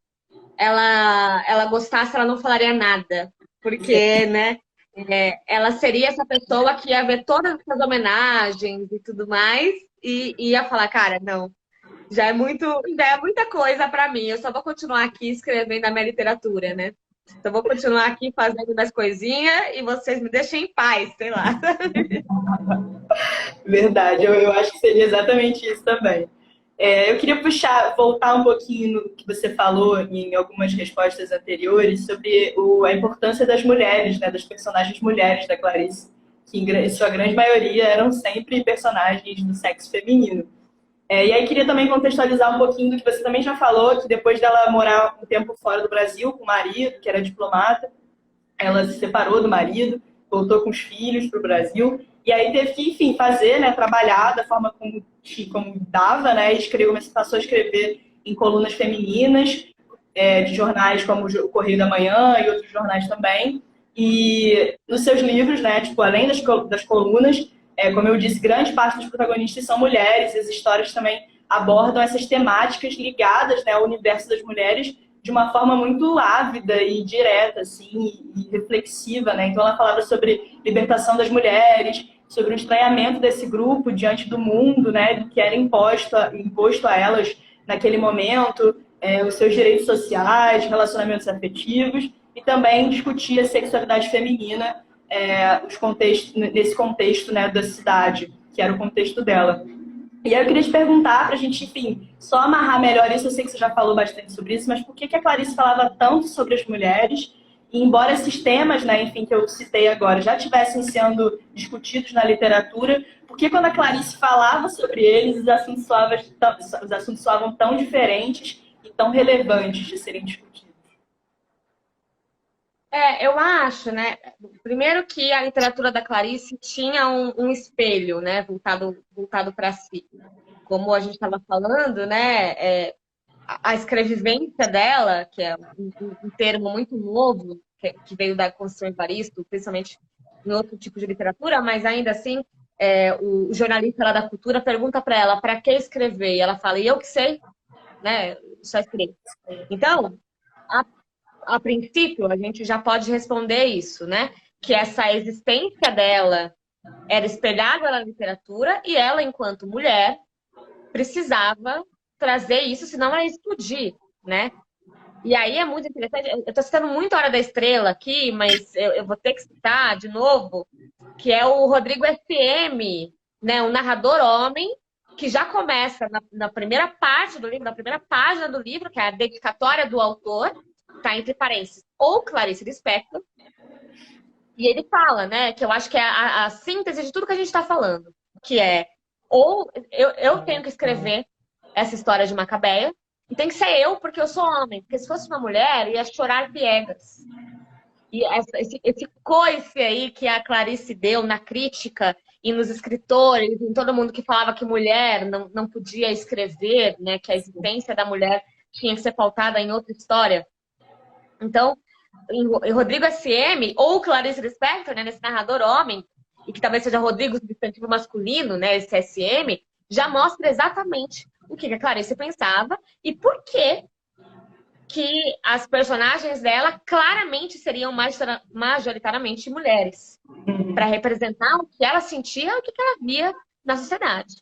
ela gostasse, ela não falaria nada. Porque, né, ela seria essa pessoa que ia ver todas essas homenagens e tudo mais e ia falar, cara, não, Já é muita coisa para mim. Eu só vou continuar aqui escrevendo a minha literatura, né? Então, vou continuar aqui fazendo minhas coisinhas e vocês me deixem em paz, sei lá. Verdade, eu acho que seria exatamente isso também. Eu queria voltar um pouquinho no que você falou em algumas respostas anteriores sobre a importância das mulheres, né, das personagens mulheres da Clarice, que em sua grande maioria eram sempre personagens do sexo feminino. E aí queria também contextualizar um pouquinho do que você também já falou, que depois dela morar um tempo fora do Brasil com o marido, que era diplomata, ela se separou do marido, voltou com os filhos para o Brasil, e aí teve que, enfim, fazer, né, trabalhar da forma como dava, né, passou a escrever em colunas femininas, de jornais como o Correio da Manhã e outros jornais também. E nos seus livros, né, tipo, além das colunas, como eu disse, grande parte dos protagonistas são mulheres, e as histórias também abordam essas temáticas ligadas, né, ao universo das mulheres de uma forma muito ávida e direta, assim, e reflexiva, né? Então ela falava sobre libertação das mulheres, sobre o estranhamento desse grupo diante do mundo, né, do que era imposto a elas naquele momento, os seus direitos sociais, relacionamentos afetivos, e também discutia a sexualidade feminina nesse contexto, né, da cidade, que era o contexto dela. E aí eu queria te perguntar, para a gente, enfim, só amarrar melhor isso, eu sei que você já falou bastante sobre isso, mas por que a Clarice falava tanto sobre as mulheres? E embora esses temas, né, enfim, que eu citei agora, já estivessem sendo discutidos na literatura, por que quando a Clarice falava sobre eles, os assuntos soavam tão diferentes e tão relevantes de serem discutidos? Eu acho, né? Primeiro que a literatura da Clarice tinha um espelho, né? Voltado para si. Como a gente estava falando, né? A escrevivência dela, que é um termo muito novo, que veio da Conceição Evaristo, principalmente em outro tipo de literatura, mas ainda assim, o jornalista lá da cultura pergunta para ela, para que escrever? E ela fala, e eu que sei, né? Só escrevo. Então, a princípio, a gente já pode responder isso, né? Que essa existência dela era espelhada na literatura e ela, enquanto mulher, precisava trazer isso, senão ela ia explodir, né? E aí é muito interessante. Eu estou citando muito Hora da Estrela aqui, mas eu vou ter que citar de novo, que é o Rodrigo FM, né? Um narrador homem que já começa na primeira parte do livro, na primeira página do livro, que é a dedicatória do autor, tá entre parênteses, ou Clarice Lispector, e ele fala, né, que eu acho que é a síntese de tudo que a gente está falando, que é, ou eu tenho que escrever essa história de Macabeia, e tem que ser eu, porque eu sou homem, porque se fosse uma mulher, ia chorar piegas. E esse coice aí que a Clarice deu na crítica e nos escritores, em todo mundo que falava que mulher não podia escrever, né, que a existência da mulher tinha que ser pautada em outra história. Então, em Rodrigo SM, ou Clarice Lispector, né, nesse narrador homem, e que talvez seja Rodrigo substantivo masculino, né, esse SM, já mostra exatamente o que a Clarice pensava e por que as personagens dela claramente seriam majoritariamente mulheres, para representar o que ela sentia e o que ela via na sociedade.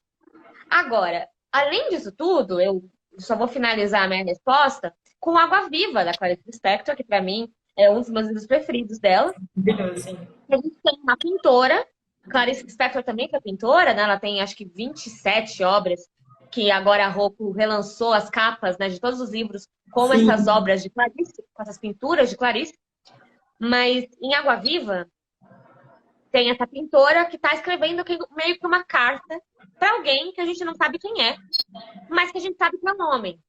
Agora, além disso tudo, eu só vou finalizar a minha resposta com Água Viva, da Clarice Lispector, que para mim é um dos meus livros preferidos dela. A gente tem uma pintora, Clarice Lispector também foi pintora, né? Ela tem acho que 27 obras, que agora a Rocco relançou as capas, né, de todos os livros com Sim. essas obras de Clarice, com essas pinturas de Clarice. Mas em Água Viva tem essa pintora que está escrevendo meio que uma carta para alguém que a gente não sabe quem é, mas que a gente sabe que é um homem.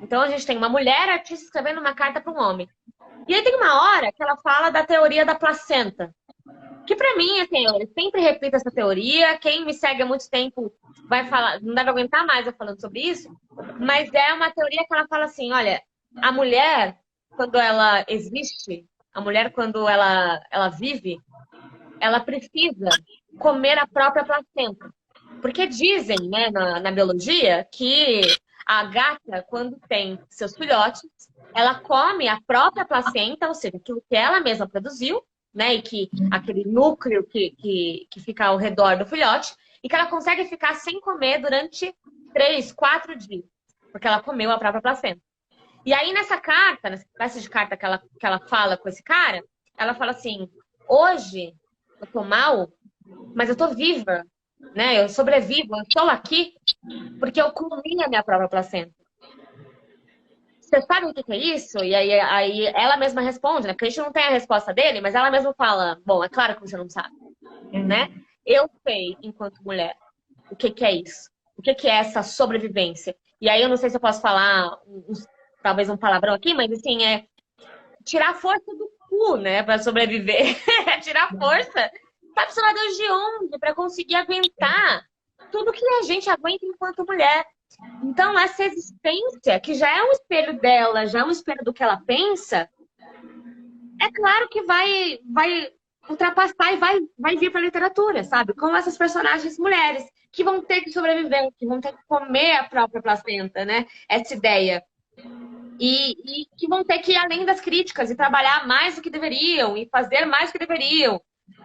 Então a gente tem uma mulher artista escrevendo uma carta para um homem. E aí tem uma hora que ela fala da teoria da placenta, que para mim, assim, eu sempre repito essa teoria. Quem me segue há muito tempo vai falar, não deve aguentar mais eu falando sobre isso, mas é uma teoria que ela fala assim, olha, a mulher, quando ela existe, a mulher, quando ela vive, ela precisa comer a própria placenta. Porque dizem, né, na biologia, que a gata, quando tem seus filhotes, ela come a própria placenta, ou seja, aquilo que ela mesma produziu, né, e que aquele núcleo que fica ao redor do filhote, e que ela consegue ficar sem comer durante 3, 4 dias. porque ela comeu a própria placenta. E aí, nessa carta, nessa espécie de carta que ela fala com esse cara, ela fala assim, hoje eu tô mal, mas eu tô viva, né? Eu sobrevivo, eu estou aqui porque eu comi a minha própria placenta. Você sabe o que é isso? E aí ela mesma responde, né? Porque a gente não tem a resposta dele, mas ela mesma fala, bom, é claro que você não sabe, né? Eu sei, enquanto mulher, o que é isso? O que é essa sobrevivência? E aí eu não sei se eu posso falar talvez um palavrão aqui, mas assim, é tirar força do cu, né, para sobreviver. Tirar força, sabe, sei lá Deus de onde, para conseguir aguentar tudo que a gente aguenta enquanto mulher. Então, essa existência, que já é um espelho dela, já é um espelho do que ela pensa, é claro que vai ultrapassar e vai vir para a literatura, sabe? Como essas personagens mulheres, que vão ter que sobreviver, que vão ter que comer a própria placenta, né? Essa ideia. E que vão ter que ir além das críticas e trabalhar mais do que deveriam e fazer mais do que deveriam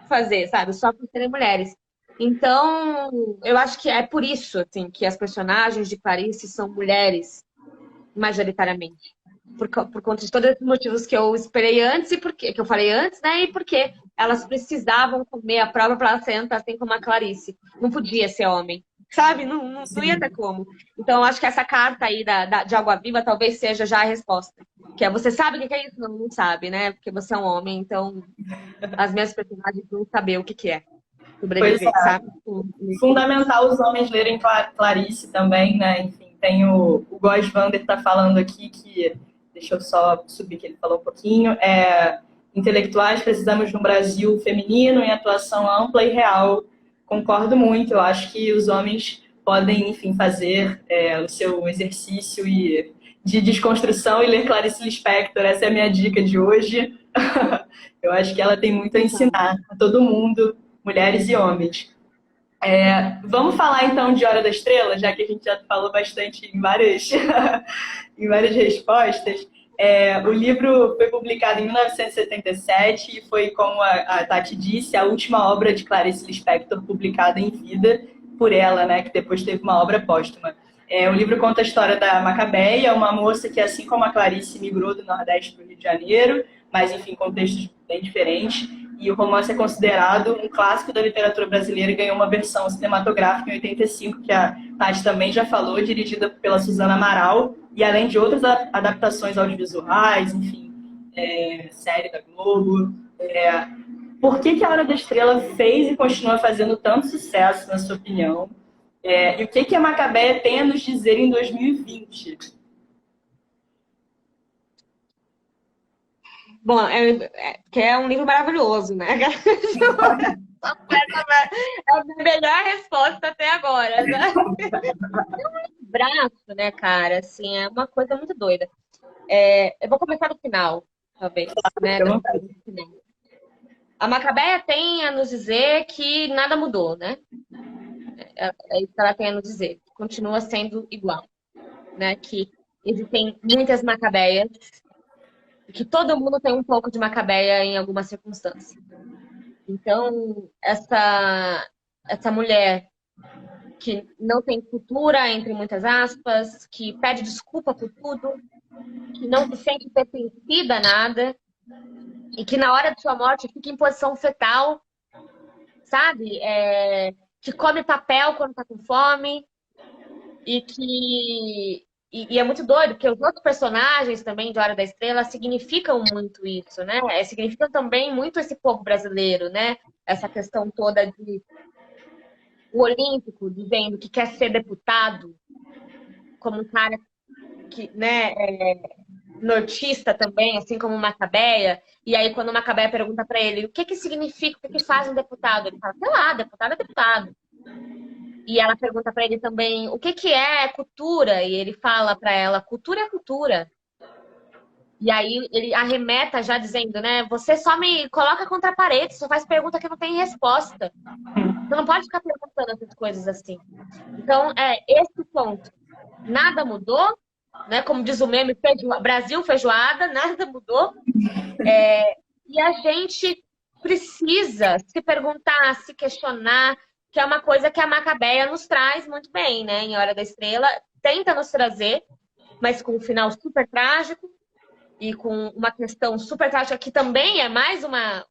fazer, sabe? Só por serem mulheres. Então, eu acho que é por isso, assim, que as personagens de Clarice são mulheres, majoritariamente. Por conta de todos os motivos que eu esperei antes e que eu falei antes, né? E porque elas precisavam comer a própria placenta, assim como a Clarice. Não podia ser homem, sabe? Não ia ter como. Então, eu acho que essa carta aí de Água Viva talvez seja já a resposta. Que é, você sabe o que é isso? Não sabe, né? Porque você é um homem, então as minhas personagens vão saber o que é sobreviver, Pois é. sabe? Fundamental os homens lerem Clarice também, né? Enfim, tem o Góes Vander tá falando aqui que, deixa eu só subir que ele falou um pouquinho, intelectuais precisamos de um Brasil feminino em atuação ampla e real. Concordo muito, eu acho que os homens podem, enfim, fazer o seu exercício de desconstrução e ler Clarice Lispector, essa é a minha dica de hoje. Eu acho que ela tem muito a ensinar a todo mundo, mulheres e homens. Vamos falar então de Hora da Estrela, já que a gente já falou bastante em várias, em várias respostas. O livro foi publicado em 1977 e foi, como a Tati disse, a última obra de Clarice Lispector publicada em vida por ela, né, que depois teve uma obra póstuma. O livro conta a história da Macabeia, uma moça que, assim como a Clarice, migrou do Nordeste para o Rio de Janeiro, mas, enfim, contextos bem diferentes. E o romance é considerado um clássico da literatura brasileira e ganhou uma versão cinematográfica em 85, que a Tati também já falou, dirigida pela Suzana Amaral, e além de outras adaptações audiovisuais, enfim, série da Globo. Por que a Hora da Estrela fez e continua fazendo tanto sucesso, na sua opinião? E o que a Macabeia tem a nos dizer em 2020? Bom, que é um livro maravilhoso, né? É a melhor resposta até agora. Né? É um braço, né, cara? Assim, é uma coisa muito doida. Eu vou começar do final, talvez. Né? A Macabeia tem a nos dizer que nada mudou, né? É isso que ela tem a nos dizer. Continua sendo igual. Né? Que existem muitas Macabeias, que todo mundo tem um pouco de Macabeia em alguma circunstância. Então, essa mulher que não tem cultura, entre muitas aspas, que pede desculpa por tudo, que não se sente pertencida a nada, e que na hora de sua morte fica em posição fetal, sabe? Que come papel quando tá com fome, e que... E é muito doido, porque os outros personagens também de Hora da Estrela significam muito isso, né? Significam também muito esse povo brasileiro, né? Essa questão toda de o olímpico dizendo que quer ser deputado, como um cara que, né, nortista também, assim como Macabeia. E aí, quando o Macabeia pergunta para ele o que significa, o que faz um deputado? Ele fala, sei lá, deputado é deputado. E ela pergunta para ele também o que é cultura, e ele fala para ela, cultura é cultura. E aí ele arremeta já dizendo, né, você só me coloca contra a parede, só faz pergunta que não tem resposta. Você não pode ficar perguntando essas coisas assim. Então, esse ponto. Nada mudou, né? Como diz o meme, Brasil feijoada, nada mudou. E a gente precisa se perguntar, se questionar, que é uma coisa que a Macabeia nos traz muito bem, né? Em Hora da Estrela, tenta nos trazer, mas com um final super trágico e com uma questão super trágica que também é mais uma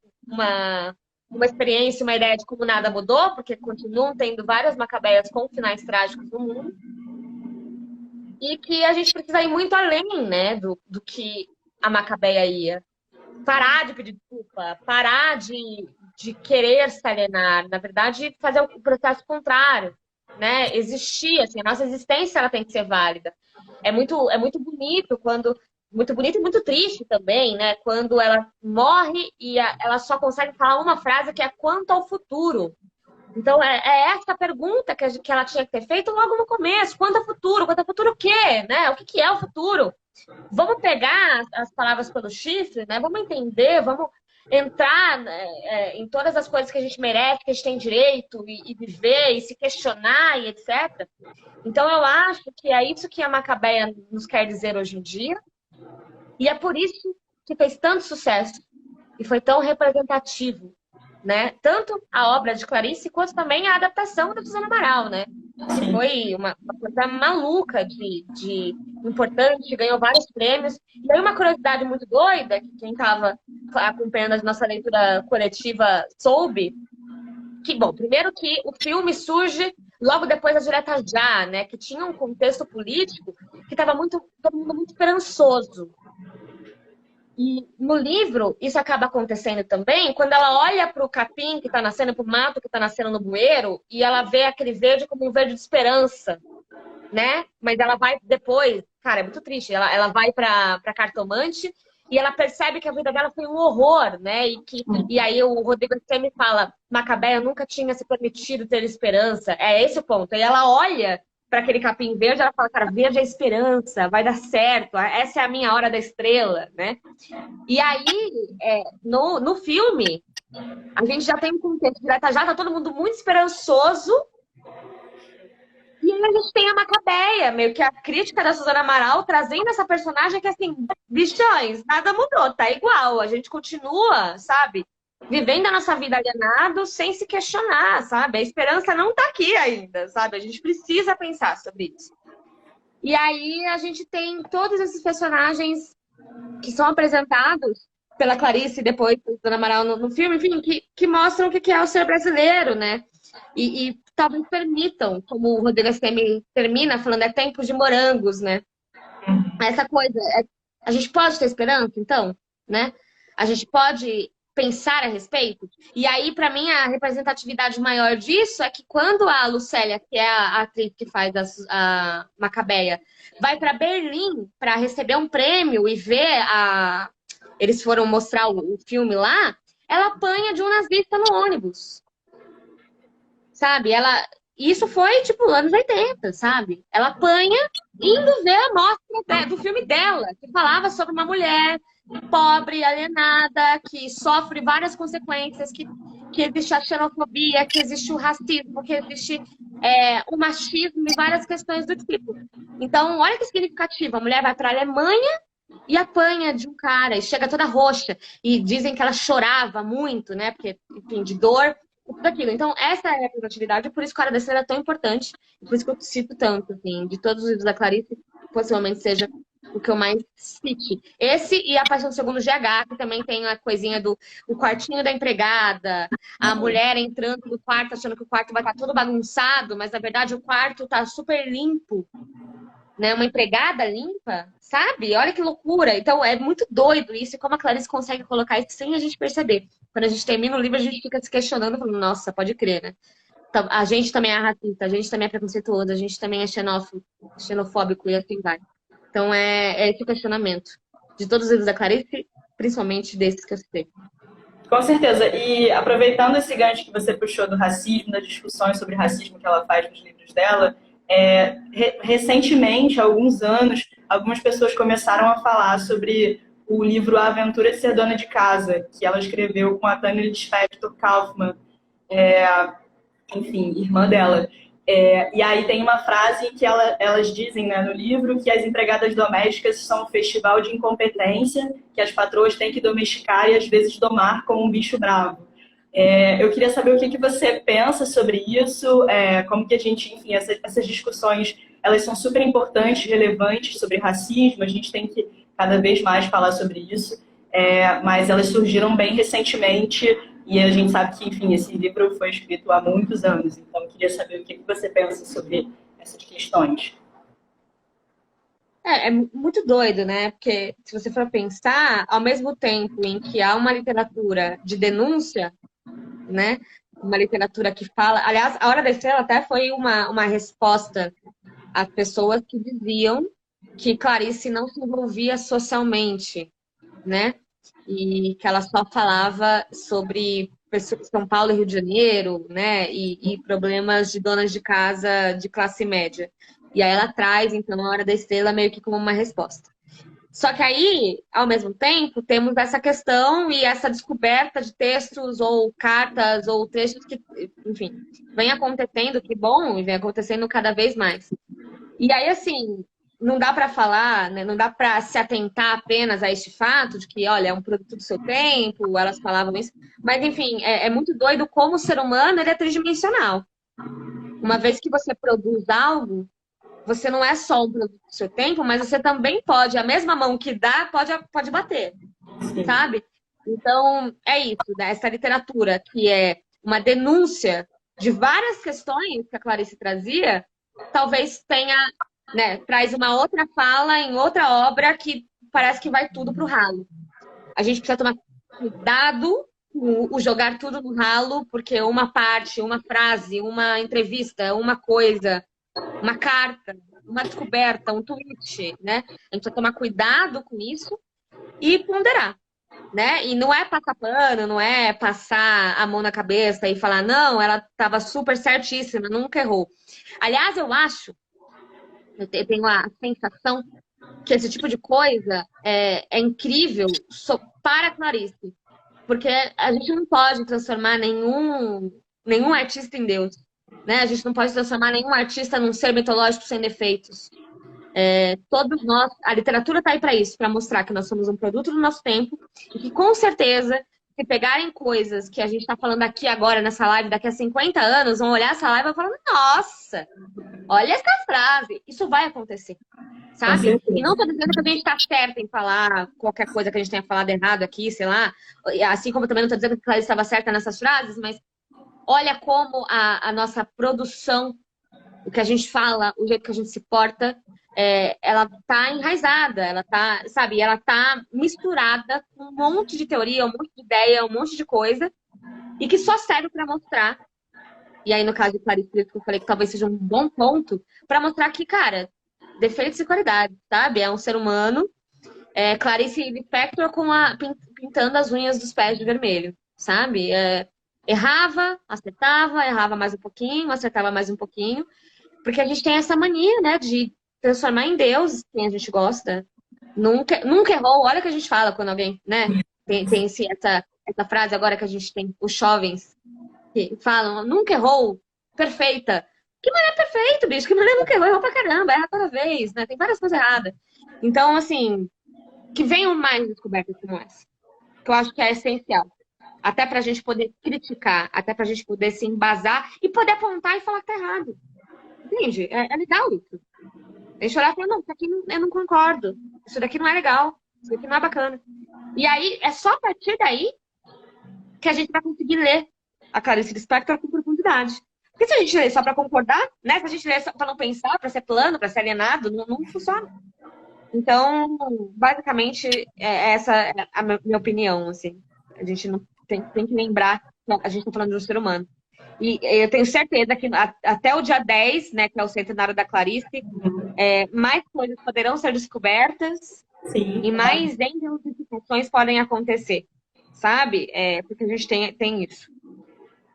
experiência, uma ideia de como nada mudou, porque continuam tendo várias macabeias com finais trágicos no mundo. E que a gente precisa ir muito além, né, do que a Macabeia ia. Parar de pedir desculpa, parar de querer se alienar, na verdade, fazer o processo contrário, né? Existir, assim, a nossa existência ela tem que ser válida. É muito bonito quando... Muito bonito e muito triste também, né? Quando ela morre e ela só consegue falar uma frase que é quanto ao futuro. Então, é essa pergunta que ela tinha que ter feito logo no começo. Quanto ao futuro? Quanto ao futuro o quê? Né? O que é o futuro? Vamos pegar as palavras pelo chifre, né? Vamos entender, vamos entrar, né, em todas as coisas que a gente merece, que a gente tem direito, e viver, e se questionar, e etc. Então, eu acho que é isso que a Macabeia nos quer dizer hoje em dia. E é por isso que fez tanto sucesso e foi tão representativo, né? Tanto a obra de Clarice, quanto também a adaptação da Suzana Amaral, né? Que foi uma coisa maluca de importante, ganhou vários prêmios. E aí uma curiosidade muito doida, que quem estava acompanhando a nossa leitura coletiva soube, que, bom, primeiro que o filme surge logo depois da Direta Já, né? Que tinha um contexto político que estava todo mundo muito esperançoso. E no livro, isso acaba acontecendo também quando ela olha para o capim que está nascendo, para o mato que está nascendo no bueiro, e ela vê aquele verde como um verde de esperança, né? Mas ela vai depois, cara, é muito triste, ela vai para cartomante e ela percebe que a vida dela foi um horror, né? E aí o Rodrigo me fala, Macabeia nunca tinha se permitido ter esperança. É esse o ponto. E ela olha para aquele capim verde, ela fala, cara, verde é esperança, vai dar certo, essa é a minha hora da estrela, né? E aí, no filme, a gente já tem um contexto de Direta Já, tá todo mundo muito esperançoso, e aí a gente tem a Macabeia, meio que a crítica da Suzana Amaral, trazendo essa personagem que, assim, bichões, nada mudou, tá igual, a gente continua, sabe? Vivendo a nossa vida alienado sem se questionar, sabe? A esperança não tá aqui ainda, sabe? A gente precisa pensar sobre isso. E aí a gente tem todos esses personagens que são apresentados pela Clarice e depois pela Dona Amaral no filme, enfim, que mostram o que é o ser brasileiro, né? E talvez permitam, como o Rodrigo Semi termina falando, é tempo de morangos, né? Essa coisa, a gente pode ter esperança, então, né? A gente pode pensar a respeito. E aí, para mim, a representatividade maior disso é que quando a Lucélia, que é a atriz que faz a Macabeia, vai para Berlim para receber um prêmio e ver eles foram mostrar o filme lá, ela apanha de um nazista no ônibus. Sabe? Isso foi, tipo, anos 80, sabe? Ela apanha indo ver a mostra do filme dela, que falava sobre uma mulher pobre, alienada, que sofre várias consequências, que existe a xenofobia, que existe o racismo, que existe o machismo e várias questões do tipo. Então, olha que significativo. A mulher vai para a Alemanha e apanha de um cara, e chega toda roxa. E dizem que ela chorava muito, né? Porque, enfim, de dor, tudo aquilo. Então, essa é a representatividade, por isso que o Hora da Estrela é tão importante, e por isso que eu cito tanto, assim, de todos os livros da Clarice, possivelmente seja o que eu mais cite. Esse e A Paixão do Segundo GH, que também tem a coisinha do o quartinho da empregada, a mulher entrando no quarto achando que o quarto vai estar todo bagunçado, mas na verdade o quarto tá super limpo, né? Uma empregada limpa, sabe? Olha que loucura. Então é muito doido isso, e como a Clarice consegue colocar isso sem a gente perceber. Quando a gente termina o livro, a gente fica se questionando, falando, nossa, pode crer, né? Então, a gente também é racista, a gente também é preconceituoso, a gente também é xenofóbico e assim vai. Então, é esse questionamento de todos os livros da Clarice, principalmente desses que eu citei. Com certeza. E aproveitando esse gancho que você puxou do racismo, das discussões sobre racismo que ela faz nos livros dela, recentemente, há alguns anos, algumas pessoas começaram a falar sobre o livro A Aventura de Ser Dona de Casa, que ela escreveu com a Tânia Lispector Kaufmann, enfim, irmã dela. E aí tem uma frase que elas dizem, né, no livro, que as empregadas domésticas são um festival de incompetência, que as patroas têm que domesticar e às vezes domar como um bicho bravo. Eu queria saber o que você pensa sobre isso, como que a gente, enfim, essas discussões elas são super importantes, relevantes sobre racismo, a gente tem que cada vez mais falar sobre isso, mas elas surgiram bem recentemente e a gente sabe que, enfim, esse livro foi escrito há muitos anos, então eu queria saber o que você pensa sobre essas questões. É muito doido, né? Porque se você for pensar, ao mesmo tempo em que há uma literatura de denúncia, né? Uma literatura que fala. Aliás, A Hora da Estrela até foi uma resposta às pessoas que diziam que Clarice não se envolvia socialmente, né? E que ela só falava sobre São Paulo e Rio de Janeiro, né? E problemas de donas de casa de classe média. E aí ela traz, então, A Hora da Estrela meio que como uma resposta. Só que aí, ao mesmo tempo, temos essa questão e essa descoberta de textos ou cartas ou trechos que, enfim, vem acontecendo, que bom, e vem acontecendo cada vez mais. E aí, assim, não dá para falar, né, não dá para se atentar apenas a este fato de que, olha, é um produto do seu tempo, elas falavam isso, mas, enfim, é muito doido como o ser humano ele é tridimensional. Uma vez que você produz algo, você não é só um produto do seu tempo, mas você também pode, a mesma mão que dá, pode bater, sabe? Então, é isso, né? Essa literatura que é uma denúncia de várias questões que a Clarice trazia, talvez tenha, né, traz uma outra fala em outra obra que parece que vai tudo pro ralo. A gente precisa tomar cuidado com o jogar tudo no ralo, porque uma parte, uma frase, uma entrevista, uma coisa, uma carta, uma descoberta, um tweet, né? A gente precisa tomar cuidado com isso e ponderar, né? E não é passar pano, não é passar a mão na cabeça e falar, não, ela estava super certíssima, nunca errou. Aliás, eu tenho a sensação que esse tipo de coisa é incrível para a Clarice, porque a gente não pode transformar nenhum artista em Deus. Né? A gente não pode transformar nenhum artista num ser mitológico sem defeitos. Todos nós, a literatura está aí para isso, para mostrar que nós somos um produto do nosso tempo e que, com certeza, se pegarem coisas que a gente está falando aqui agora nessa live, daqui a 50 anos, vão olhar essa live e vão falar, nossa, olha essa frase. Isso vai acontecer, sabe? E não estou dizendo que a gente está certa em falar qualquer coisa que a gente tenha falado errado aqui, sei lá. Assim como eu também não estou dizendo que a Clarice estava certa nessas frases, mas olha como a nossa produção, o que a gente fala, o jeito que a gente se porta, ela tá enraizada, ela tá, sabe, ela tá misturada com um monte de teoria, um monte de ideia, um monte de coisa, e que só serve para mostrar, e aí no caso de Clarice, que eu falei que talvez seja um bom ponto, para mostrar que, cara, defeitos e qualidades, sabe? É um ser humano, Clarice Lispector pintando as unhas dos pés de vermelho, sabe? Errava, acertava, errava mais um pouquinho, acertava mais um pouquinho. Porque a gente tem essa mania, né, de transformar em Deus quem a gente gosta. Nunca errou. Olha o que a gente fala quando alguém, né, tem essa frase agora que a gente tem, os jovens, que falam, nunca errou, perfeita. Que mané perfeito, bicho, que mané nunca errou pra caramba, erra toda vez, né, tem várias coisas erradas. Então, assim, que venham mais descobertas como essa, que eu acho que é essencial. Até pra gente poder criticar, até pra gente poder se embasar e poder apontar e falar que tá errado. Entende? É legal isso. Deixa eu olhar e falar, não, isso aqui eu não concordo. Isso daqui não é legal. Isso daqui não é bacana. E aí, é só a partir daí que a gente vai conseguir ler a Clarice Lispector com profundidade. Porque se a gente lê só pra concordar, né? Se a gente lê só pra não pensar, pra ser plano, pra ser alienado, não funciona. Então, basicamente, essa é a minha opinião, assim. A gente não tem que lembrar que a gente tá falando de um ser humano. E eu tenho certeza que até o dia 10, né, que é o centenário da Clarice, mais coisas poderão ser descobertas. Sim, e mais identificações podem acontecer, sabe? Porque a gente tem isso.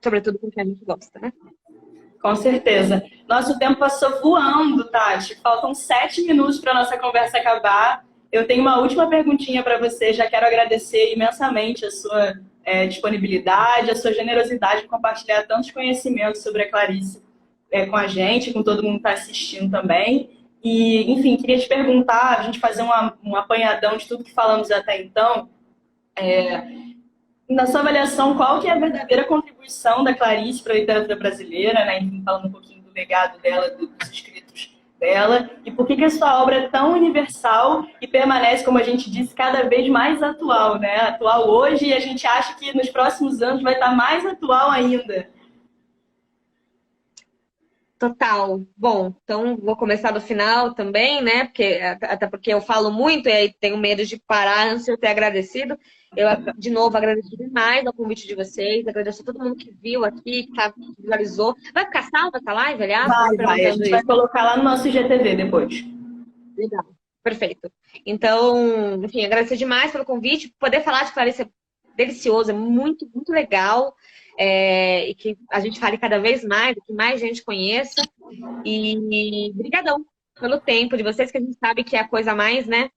Sobretudo com o que a gente gosta, né? Com certeza. Nosso tempo passou voando, Tati. Faltam 7 minutos para a nossa conversa acabar. Eu tenho uma última perguntinha para você. Já quero agradecer imensamente a sua disponibilidade, a sua generosidade de compartilhar tantos conhecimentos sobre a Clarice com a gente, com todo mundo que está assistindo também. E, enfim, queria te perguntar, a gente fazer um apanhadão de tudo que falamos até então. Na sua avaliação, qual que é a verdadeira contribuição da Clarice para a literatura brasileira, né? Enfim, falando um pouquinho do legado dela, dos escritos dela e por que a sua obra é tão universal e permanece, como a gente disse, cada vez mais atual, né? Atual hoje e a gente acha que nos próximos anos vai estar mais atual ainda. Total. Bom, então vou começar do final também, né? Até porque eu falo muito e aí tenho medo de parar antes de eu ter agradecido. Eu, de novo, agradeço demais ao convite de vocês, agradeço a todo mundo que viu aqui, que visualizou. Vai ficar salva essa live, aliás? Vai. A gente vai colocar lá no nosso IGTV depois. Legal, perfeito. Então, enfim, agradecer demais pelo convite. Poder falar de Clarice é delicioso, é muito, muito legal. E que a gente fale cada vez mais, que mais gente conheça. E brigadão pelo tempo de vocês, que a gente sabe que é a coisa mais, né,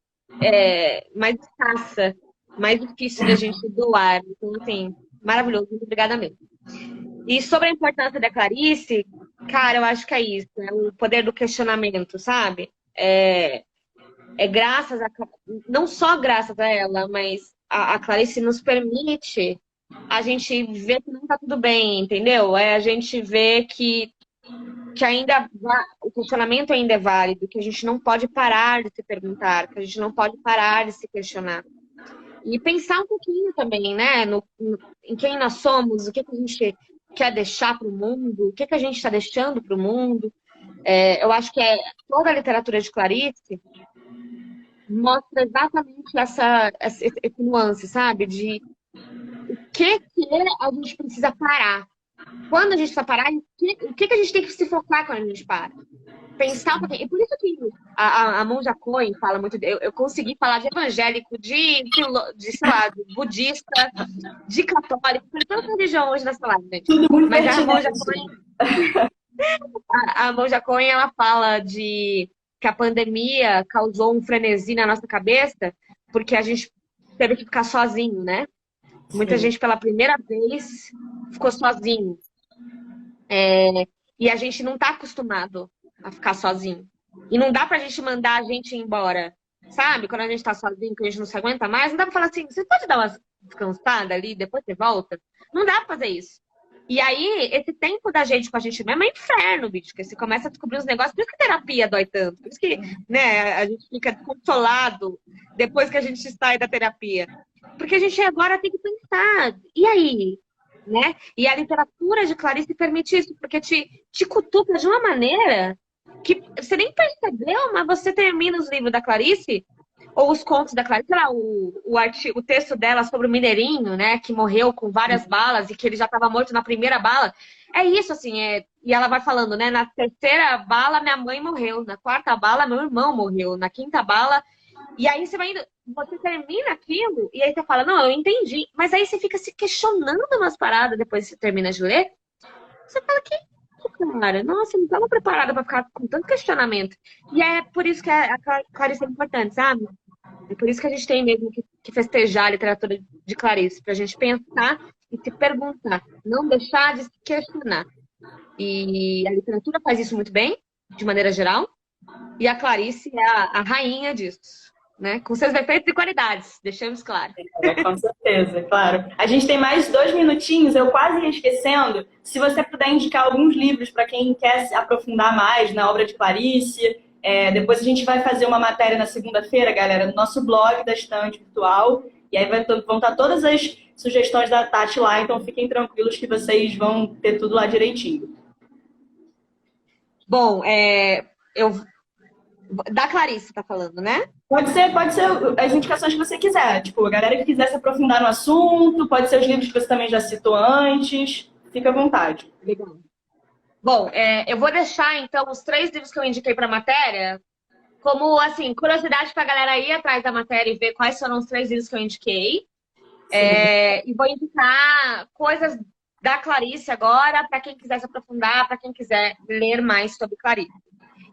mais escassa, mais difícil da gente doar. Então, assim, maravilhoso, muito obrigada mesmo. E sobre a importância da Clarice, cara, eu acho que é isso, é o poder do questionamento, sabe? Graças a... Não só graças a ela, mas a Clarice nos permite a gente ver que não tá tudo bem, entendeu? A gente vê que ainda o questionamento ainda é válido, que a gente não pode parar de se perguntar, que a gente não pode parar de se questionar. E pensar um pouquinho também, né? Em quem nós somos, o que a gente quer deixar para o mundo, o que a gente está deixando para o mundo. Eu acho que toda a literatura de Clarice mostra exatamente esse nuance, sabe? De o que a gente precisa parar. Quando a gente precisa parar, o que a gente tem que se focar quando a gente para? Pensar um pouquinho. E por isso que a Monja Coen fala muito... Eu consegui falar de evangélico, sei lá, de budista, de católico, de toda religião hoje nessa live, gente. Tudo muito Mas pertinente. a Monja Coen, ela fala que a pandemia causou um frenesi na nossa cabeça porque a gente teve que ficar sozinho, né? Sim. Muita gente, pela primeira vez, ficou sozinho. E a gente não está acostumado a ficar sozinho. E não dá pra gente mandar a gente embora. Sabe? Quando a gente tá sozinho, que a gente não se aguenta mais, não dá pra falar assim, você pode dar uma descansada ali, depois você volta? Não dá pra fazer isso. E aí, esse tempo da gente com a gente mesmo é inferno, bicho. Porque você começa a descobrir os negócios. Por isso que a terapia dói tanto. Por isso que, né, a gente fica desconsolado depois que a gente sai da terapia. Porque a gente agora tem que pensar. E aí? Né? E a literatura de Clarice permite isso. Porque te cutuca de uma maneira que você nem percebeu, mas você termina os livros da Clarice... Ou os contos da Clarice, sei lá, o texto dela sobre o Mineirinho, né? Que morreu com várias balas e que ele já estava morto na primeira bala. É isso, assim, e ela vai falando, né? Na terceira bala, minha mãe morreu. Na quarta bala, meu irmão morreu. Na quinta bala... E aí você vai indo... Você termina aquilo e aí você fala, não, eu entendi. Mas aí você fica se questionando umas paradas depois que você termina de ler. Você fala, cara, nossa, eu não estava preparada para ficar com tanto questionamento. E é por isso que a Clarice é importante, sabe? É por isso que a gente tem mesmo que festejar a literatura de Clarice, para a gente pensar e se perguntar, não deixar de se questionar. E a literatura faz isso muito bem, de maneira geral, e a Clarice é a rainha disso. Né? Com seus defeitos e qualidades, deixamos claro. Com certeza, claro. A gente tem mais 2 minutinhos, eu quase ia esquecendo. Se você puder indicar alguns livros para quem quer se aprofundar mais na obra de Clarice. Depois a gente vai fazer uma matéria na segunda-feira, galera, no nosso blog da Estante Virtual. E aí vão estar todas as sugestões da Tati lá, então fiquem tranquilos que vocês vão ter tudo lá direitinho. Bom, da Clarice, tá falando, né? Pode ser as indicações que você quiser. Tipo, a galera que quiser se aprofundar no assunto, pode ser os livros que você também já citou antes. Fica à vontade. Legal. Bom, eu vou deixar, então, os 3 livros que eu indiquei para a matéria como, assim, curiosidade para a galera ir atrás da matéria e ver quais foram os 3 livros que eu indiquei. E vou indicar coisas da Clarice agora, para quem quiser se aprofundar, para quem quiser ler mais sobre Clarice.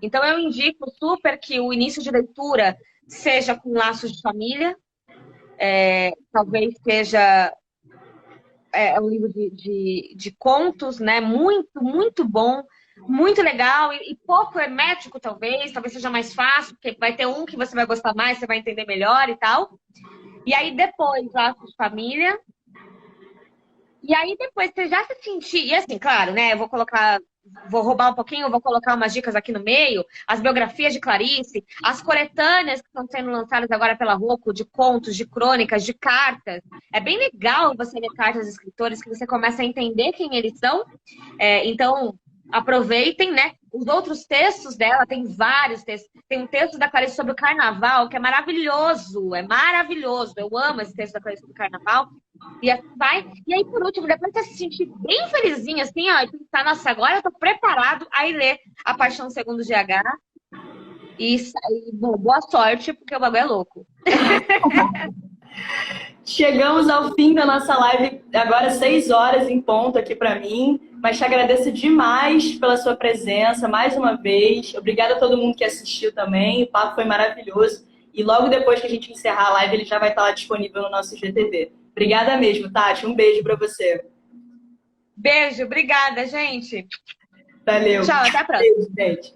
Então, eu indico super que o início de leitura seja com Laços de Família. Talvez seja um livro de contos, né? Muito, muito bom, muito legal e pouco hermético, talvez seja mais fácil, porque vai ter um que você vai gostar mais, você vai entender melhor e tal. E aí, depois, Laços de Família. E aí, depois, você já se sentir... E assim, claro, né? Eu vou colocar vou roubar um pouquinho, vou colocar umas dicas aqui no meio, as biografias de Clarice, as coletâneas que estão sendo lançadas agora pela Rocco, de contos, de crônicas, de cartas. É bem legal você ler cartas de escritores, que você começa a entender quem eles são. Então, aproveitem, né? Os outros textos dela, tem vários textos. Tem um texto da Clarice sobre o carnaval, que é maravilhoso. É maravilhoso. Eu amo esse texto da Clarice sobre o carnaval. E assim vai. E aí, por último, depois você se sentir bem felizinho, assim, ó, e pensar, nossa, agora eu tô preparado, aí ler A Paixão Segundo GH. E boa sorte, porque o bagulho é louco. Chegamos ao fim da nossa live, agora 6 horas em ponto aqui para mim, mas te agradeço demais pela sua presença, mais uma vez. Obrigada a todo mundo que assistiu também, o papo foi maravilhoso. E logo depois que a gente encerrar a live, ele já vai estar lá disponível no nosso GTV. Obrigada mesmo, Tati. Um beijo para você. Beijo, obrigada, gente. Valeu. Tchau, até a próxima. Beijo, gente.